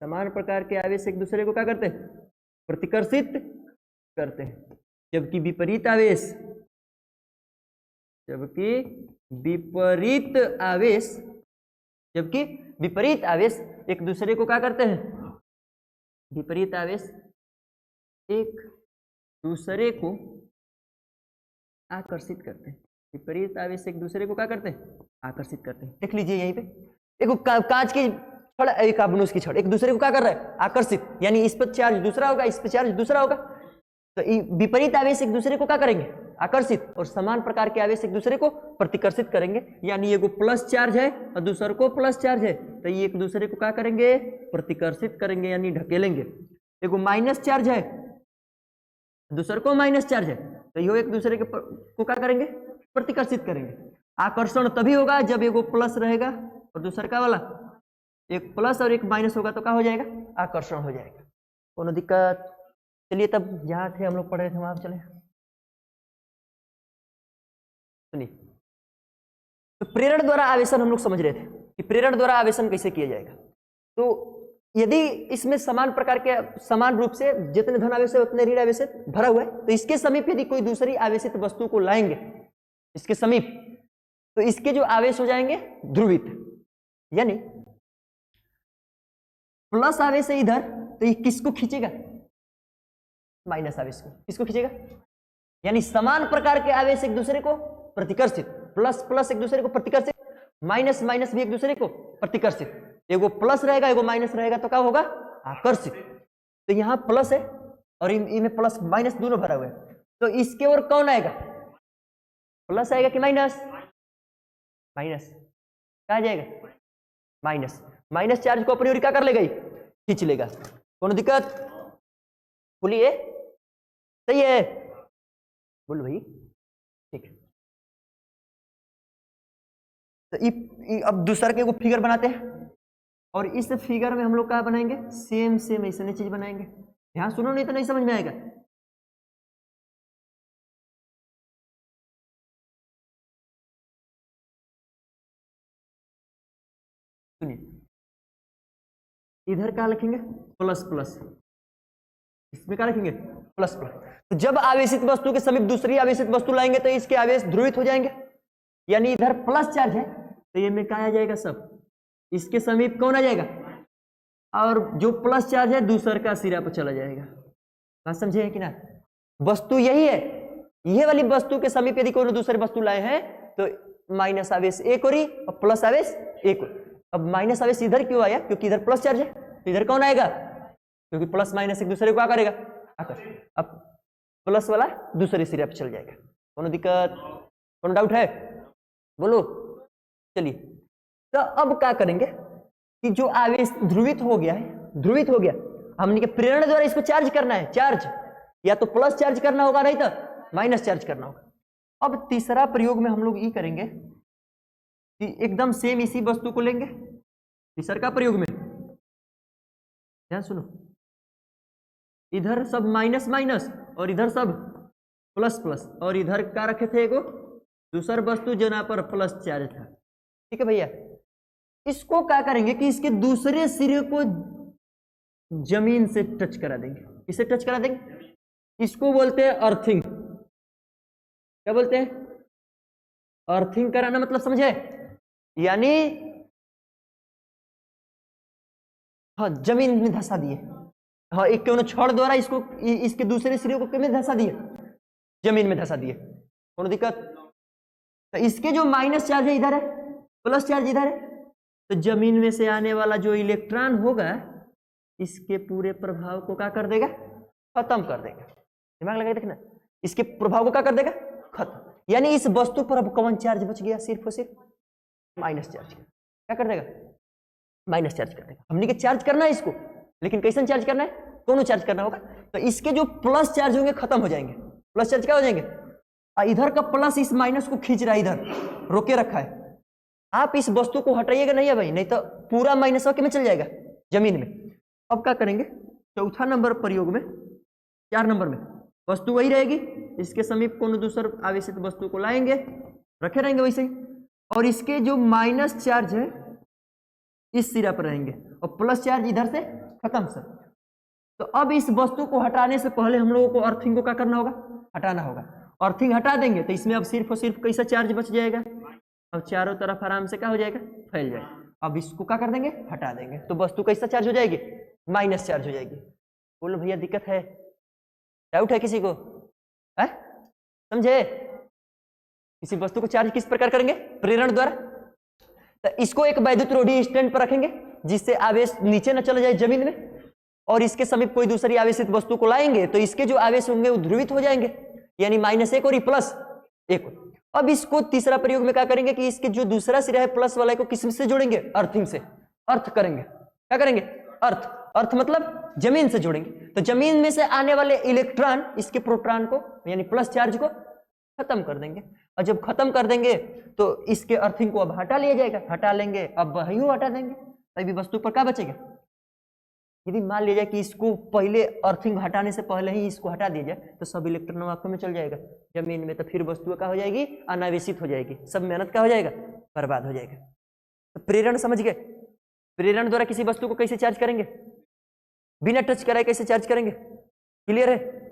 समान प्रकार के आवेश एक दूसरे को क्या करते हैं, प्रतिकर्षित करते हैं। जबकि विपरीत आवेश एक दूसरे को क्या करते हैं, विपरीत आवेश एक दूसरे को आकर्षित करते हैं। विपरीत आवेश एक दूसरे को क्या करते हैं, आकर्षित करते हैं। देख लीजिए यहीं पे, एक कांच की छड़ एक आबनूस की छड़ एक दूसरे को क्या कर रहा है, आकर्षित। यानी इस पर चार्ज दूसरा होगा, इस पर चार्ज दूसरा होगा। तो विपरीत आवेश एक दूसरे को क्या करेंगे, आकर्षित, और समान प्रकार के आवेश एक दूसरे को प्रतिकर्षित करेंगे। यानी ये प्लस चार्ज है और दूसरे को प्लस चार्ज है, तो ये एक दूसरे को क्या करेंगे, प्रतिकर्षित करेंगे, यानी ढकेलेंगे। एक माइनस चार्ज है, दूसरे को माइनस चार्ज है, तो ये एक दूसरे को क्या करेंगे, प्रतिकर्षित करेंगे। आकर्षण तभी होगा जब एगो प्लस रहेगा और दूसरा का वाला एक प्लस और एक माइनस होगा, तो क्या हो जाएगा, आकर्षण हो जाएगा। कोनो दिक्कत? चलिए तब जहां थे हम लोग पढ़ रहे थे वहां चले। सुनिए, तो प्रेरण द्वारा आवेशन हम लोग समझ रहे थे कि प्रेरण द्वारा आवेशन कैसे किया जाएगा। तो यदि इसमें समान प्रकार के, समान रूप से जितने धन आवेश है उतने ऋण आवेश भरा हुआ है, तो इसके समीप यदि कोई दूसरी आवेशित वस्तु को लाएंगे इसके समीप, तो इसके जो आवेश हो जाएंगे ध्रुवित। यानी प्लस आवेश है इधर, तो ये किसको खींचेगा, माइनस आवेश को। किसको खींचेगा, यानी समान प्रकार के आवेश एक दूसरे को प्रतिकर्षित, प्लस प्लस एक दूसरे को प्रतिकर्षित, माइनस माइनस भी एक दूसरे को प्रतिकर्षित। एगो प्लस रहेगा एगो माइनस रहेगा, तो क्या होगा, आकर्षित। तो यहाँ प्लस है और इनमें प्लस माइनस दोनों भरा हुआ है, तो इसके ओर कौन आएगा, प्लस आएगा कि माइनस, माइनस। क्या आ जाएगा? माइनस। माइनस चार्ज को अपनी ओर क्या कर लेगा? खींच लेगा। कौन दिक्कत? बोलिए, सही है? बोलो भाई। ठीक है, तो अब दूसरा के को फिगर बनाते हैं और इस फिगर में हम लोग क्या बनाएंगे? सेम सेम ऐसे चीज बनाएंगे। ध्यान सुनो, नहीं तो नहीं समझ में आएगा। सुनिए, इधर क्या लिखेंगे? Plus plus. इसमें क्या लिखेंगे? Plus plus. तो जब आवेशित वस्तु के समीप दूसरी आवेशित वस्तु लाएंगे तो इसके आवेश ध्रुवित हो जाएंगे, यानी इधर प्लस चार्ज है तो ये में क्या आ जाएगा? सब इसके समीप कौन आ जाएगा? और जो प्लस चार्ज है दूसर का सिरा पर चला जाएगा। बात समझे है कि ना? वस्तु यही है, ये वाली वस्तु के समीप यदि कोई दूसरी वस्तु लाए हैं तो माइनस आवेश एक और प्लस आवेश एक। अब माइनस आवेश इधर क्यों आया? क्योंकि इधर प्लस चार्ज है, तो इधर कौन आएगा? क्योंकि प्लस माइनस एक दूसरे को क्या करेगा? अब प्लस वाला दूसरे सिरे पर चल जाएगा। कोनो दिक्कत? कोनो डाउट है? बोलो। चलिए, तो अब क्या करेंगे कि जो आवेश ध्रुवित हो गया है, ध्रुवित हो गया, हमने के प्रेरण द्वारा इसको चार्ज करना है। चार्ज या तो प्लस चार्ज करना होगा, नहीं तो माइनस चार्ज करना होगा। अब तीसरा प्रयोग में हम लोग ये करेंगे कि एकदम सेम इसी वस्तु को लेंगे। तीसरा का प्रयोग में ध्यान सुनो, इधर सब माइनस माइनस और इधर सब प्लस प्लस, और इधर क्या रखे थे? एगो दूसर वस्तु जो ना पर प्लस चार्ज था। ठीक है भैया, इसको क्या करेंगे कि इसके दूसरे सिरे को जमीन से टच करा देंगे। इसे टच करा देंगे, इसको बोलते हैं अर्थिंग। क्या बोलते हैं? अर्थिंग कराना मतलब समझे? यानी हाँ, जमीन में धंसा दिए। हाँ, एक क्यों छड़ द्वारा इसको इसके दूसरे सिरे को किसमें धंसा दिए? जमीन में धंसा दिए। कौन दिक्कत? तो इसके जो माइनस चार्ज है इधर है, प्लस चार्ज इधर है, तो जमीन में से आने वाला जो इलेक्ट्रॉन होगा इसके पूरे प्रभाव को क्या कर देगा? खत्म कर देगा। दिमाग लगा देखना, इसके प्रभाव को क्या कर देगा? खत्म। यानी इस वस्तु पर अब कौन चार्ज बच गया? सिर्फ और सिर्फ माइनस चार्ज। क्या कर देगा? माइनस चार्ज कर देगा। हमने के चार्ज करना है इसको, लेकिन कैसे चार्ज करना है? दोनों चार्ज करना होगा। तो इसके जो प्लस चार्ज होंगे खत्म हो जाएंगे। प्लस चार्ज क्या हो जाएंगे? इधर का प्लस इस माइनस को खींच रहा है, इधर रोके रखा है। आप इस वस्तु को हटाइएगा नहीं है भाई, नहीं तो पूरा माइनस में चल जाएगा जमीन में। अब क्या करेंगे? चौथा नंबर प्रयोग में, 4 नंबर में वस्तु वही रहेगी, इसके समीप कोनो दूसर आवेशित वस्तु को लाएंगे, रखे रहेंगे वैसे ही, और इसके जो माइनस चार्ज है इस सिरा पर रहेंगे और प्लस चार्ज इधर से खत्म सर। तो अब इस वस्तु को हटाने से पहले हम लोगों को अर्थिंग को क्या करना होगा? हटाना होगा। अर्थिंग हटा देंगे तो इसमें अब सिर्फ और सिर्फ कैसा चार्ज बच जाएगा? अब चारों तरफ आराम से क्या हो जाएगा? फैल जाएगा। अब इसको क्या कर देंगे? हटा देंगे, तो वस्तु कैसा चार्ज हो जाएगी? माइनस चार्ज हो जाएगी। बोलो भैया, दिक्कत है? डाउट है किसी को? है? समझे? किसी वस्तु को चार्ज किस प्रकार करेंगे? प्रेरण द्वारा। तो इसको एक वैद्युत रोधी स्टैंड पर रखेंगे जिससे आवेश नीचे न चला जाए जमीन में, और इसके समीप कोई दूसरी आवेशित वस्तु को लाएंगे तो इसके जो आवेश होंगे वो ध्रुवित हो जाएंगे, यानी -1 और +1। अब इसको तीसरा प्रयोग में क्या करेंगे कि इसके जो दूसरा सिरा है प्लस वाला को किस से जोड़ेंगे? अर्थिंग से। अर्थ करेंगे। क्या करेंगे? अर्थ। अर्थ मतलब जमीन से जोड़ेंगे। तो जमीन में से आने वाले इलेक्ट्रॉन इसके प्रोटॉन को यानी प्लस चार्ज को खत्म कर देंगे, और जब खत्म कर देंगे तो इसके अर्थिंग को अब हटा लिया जाएगा। हटा लेंगे, अब वही हटा देंगे, तभी वस्तु पर क्या बचेगा? यदि मान लिया जाए कि इसको पहले अर्थिंग हटाने से पहले ही इसको हटा दिया जाए तो सब इलेक्ट्रॉन वाक्य में चल जाएगा जमीन में, तो फिर वस्तु क्या हो जाएगी? अनावेशित हो जाएगी। सब मेहनत क्या हो जाएगा? बर्बाद हो जाएगा। तो प्रेरण समझ गए? प्रेरण द्वारा किसी वस्तु को कैसे चार्ज करेंगे? बिना टच कराए कैसे चार्ज करेंगे? क्लियर है?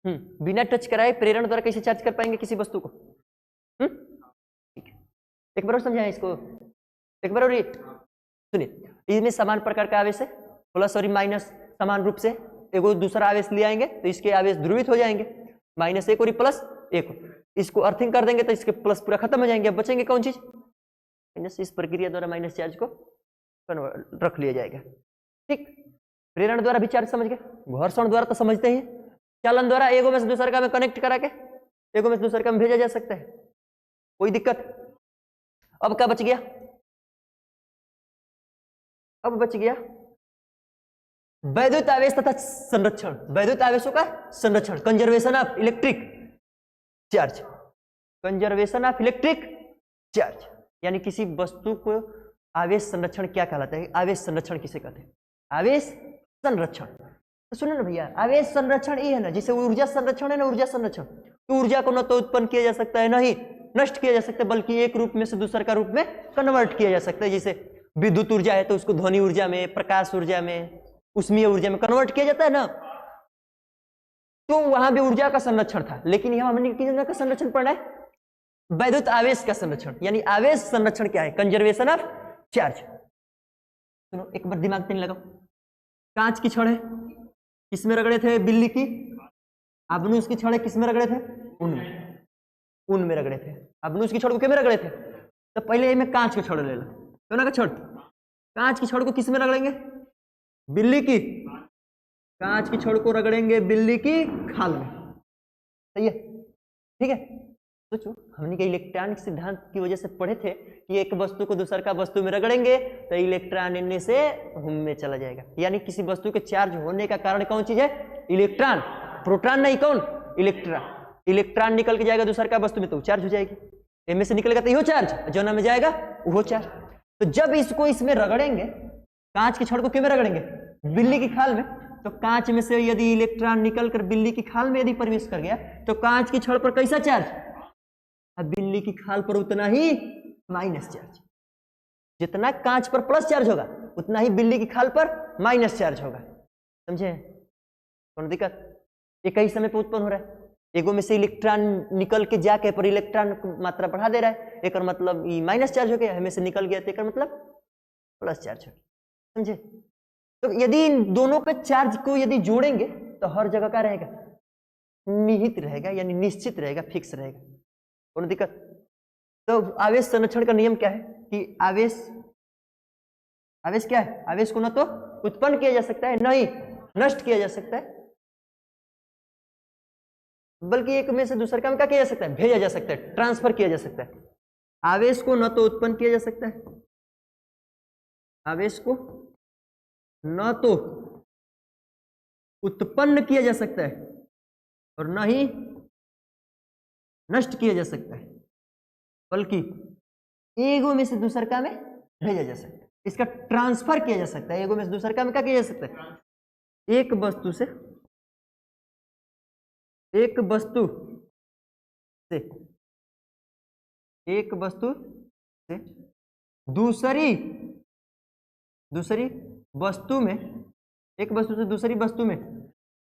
बिना टच कराए प्रेरण द्वारा कैसे चार्ज कर पाएंगे किसी वस्तु को? ठीक है, एक बार और समझाएं इसको, एक बार और ये सुनिए। इसमें समान प्रकार का आवेश है, प्लस और माइनस समान रूप से एगो दूसरा आवेश ले आएंगे तो इसके आवेश ध्रुवित हो जाएंगे, -1 और +1। इसको अर्थिंग कर देंगे तो इसके प्लस पूरा खत्म हो जाएंगे। अब बचेंगे कौन चीज? माइनस। इस प्रक्रिया द्वारा माइनस चार्ज को रख लिया जाएगा। ठीक, प्रेरण द्वारा भी चार्ज समझ गए, घर्षण द्वारा तो समझते ही, चालन द्वारा एगो में से दूसरे का में कनेक्ट करा के एगो में से दूसरे का में भेजा जा सकता है, कोई दिक्कत? अब क्या बच गया? अब बच गया वैद्युत आवेश तथा संरक्षण, वैद्युत आवेशों का संरक्षण, conservation of electric charge, conservation of electric charge, यानी किसी वस्तु को आवेश संरक्षण क्या कहलाता है, आवेश संरक्षण किसे कहते हैं, आवेश संरक्षण। तो सुनो ना भैया, आवेश संरक्षण ये है ना, जैसे ऊर्जा संरक्षण है ना, ऊर्जा संरक्षण, तो ऊर्जा को न तो उत्पन्न किया जा सकता है, न ही नष्ट किया जा सकता है, बल्कि एक रूप में से दूसरे का रूप में कन्वर्ट किया जा सकता है। जैसे विद्युत ऊर्जा है तो उसको ध्वनि ऊर्जा में, प्रकाश ऊर्जा में, उष्मीय ऊर्जा में कन्वर्ट किया जाता है ना, तो वहां भी ऊर्जा का संरक्षण था। लेकिन यहां हमने किस का संरक्षण पढ़ना है, वैद्युत आवेश का संरक्षण, यानी आवेश संरक्षण क्या है, कंजर्वेशन ऑफ चार्ज। सुनो एक बार दिमाग में लगाओ, कांच की छड़ है, किसमें रगड़े थे, बिल्ली की अबनूस की छड़ किसमें रगड़े थे, ऊन में रगड़े थे। अबनूस की छड़ को किसमें रगड़े थे, तो पहले मैं कांच की छड़ ले ला, तो ना का छड़, कांच की छड़ को किसमें रगड़ेंगे, बिल्ली की, कांच की छड़ को रगड़ेंगे बिल्ली की खाल में, सही है, ठीक है। सोचो हमने के इलेक्ट्रॉनिक सिद्धांत की वजह से पढ़े थे कि एक वस्तु को दूसर का वस्तु में रगड़ेंगे तो इलेक्ट्रॉन इनमें से हम में चला जाएगा, यानी किसी वस्तु के चार्ज होने का कारण कौन चीज है, इलेक्ट्रॉन, प्रोटॉन नहीं, कौन, इलेक्ट्रॉन। इलेक्ट्रॉन निकल के जाएगा दूसर का वस्तु में तो चार्ज हो जाएगी, इनमें से निकलेगा तो यो चार्ज, जो ना में जाएगा वो चार्ज। तो जब इसको इसमें रगड़ेंगे, कांच की छड़ को किसमें रगड़ेंगे, बिल्ली की खाल में, तो कांच में से यदि इलेक्ट्रॉन निकल कर बिल्ली की खाल में यदि प्रवेश कर गया तो कांच की छड़ पर कैसा चार्ज, अब बिल्ली की खाल पर उतना ही माइनस चार्ज, जितना कांच पर प्लस चार्ज होगा उतना ही बिल्ली की खाल पर माइनस चार्ज होगा, समझे, कौन दिक्कत, ये कई समय पर उत्पन्न हो रहा है। एगो में से इलेक्ट्रॉन निकल के जाके पर इलेक्ट्रॉन की मात्रा बढ़ा दे रहा है, एक मतलब माइनस चार्ज हो गया, हमें से निकल गया तो एक मतलब प्लस चार्ज हो गया, समझे। तो यदि इन दोनों के चार्ज को यदि जोड़ेंगे तो हर जगह का रहेगा, निहित रहेगा, यानी निश्चित रहेगा, फिक्स रहेगा, कौन दिक्कत। तो आवेश संरक्षण का नियम क्या है कि आवेश क्या है, आवेश को न तो उत्पन्न किया जा सकता है, न ही नष्ट किया जा सकता है, बल्कि एक में से दूसरे का में क्या किया जा सकता है, भेजा जा सकता है, ट्रांसफर किया जा सकता है। आवेश को न तो उत्पन्न किया जा सकता है, आवेश को न तो उत्पन्न किया जा सकता है और न ही नष्ट किया जा सकता है, बल्कि एगो में से दूसर का में भेजा जा सकता है, इसका ट्रांसफर किया जा सकता है। एगो में से दूसर का में क्या किया जा सकता है, एक वस्तु से एक वस्तु से दूसरी वस्तु में, एक वस्तु से दूसरी वस्तु में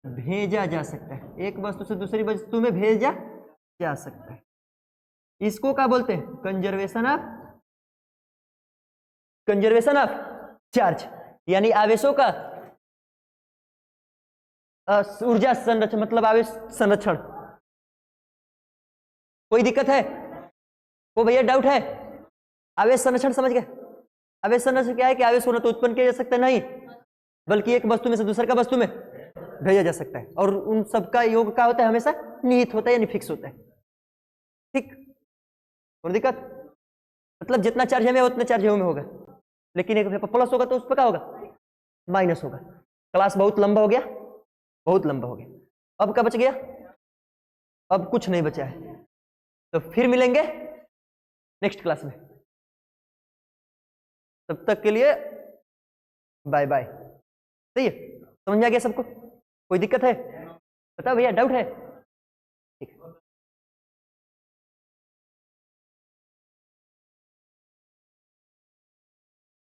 भेजा जा सकता है, एक वस्तु से दूसरी वस्तु में भेजा जा सकता है। इसको क्या बोलते हैं, कंजर्वेशन ऑफ चार्ज, यानी आवेशों का ऊर्जा संरक्षण, मतलब आवेश संरक्षण। कोई दिक्कत है, को भैया डाउट है, आवेश संरक्षण समझ गए। आवेश संरक्षण क्या है कि आवेश होना तो उत्पन्न किया जा सकता है नहीं, बल्कि एक वस्तु में से दूसरे का वस्तु में भेजा जा सकता है, और उन सबका योग क्या होता है, हमेशा निहित होता है, यानी फिक्स होता है, ठीक, कोई दिक्कत, मतलब जितना चार्ज है में उतना चार्ज है में होगा, लेकिन एक प्लस होगा तो उस पर क्या होगा, माइनस होगा। क्लास बहुत लंबा हो गया, बहुत लंबा हो गया, अब क्या बच गया, अब कुछ नहीं बचा है, तो फिर मिलेंगे नेक्स्ट क्लास में, तब तक के लिए बाय बाय। सही है, समझ में आ गया सबको, कोई दिक्कत है, बताओ भैया, डाउट है, ठीक है।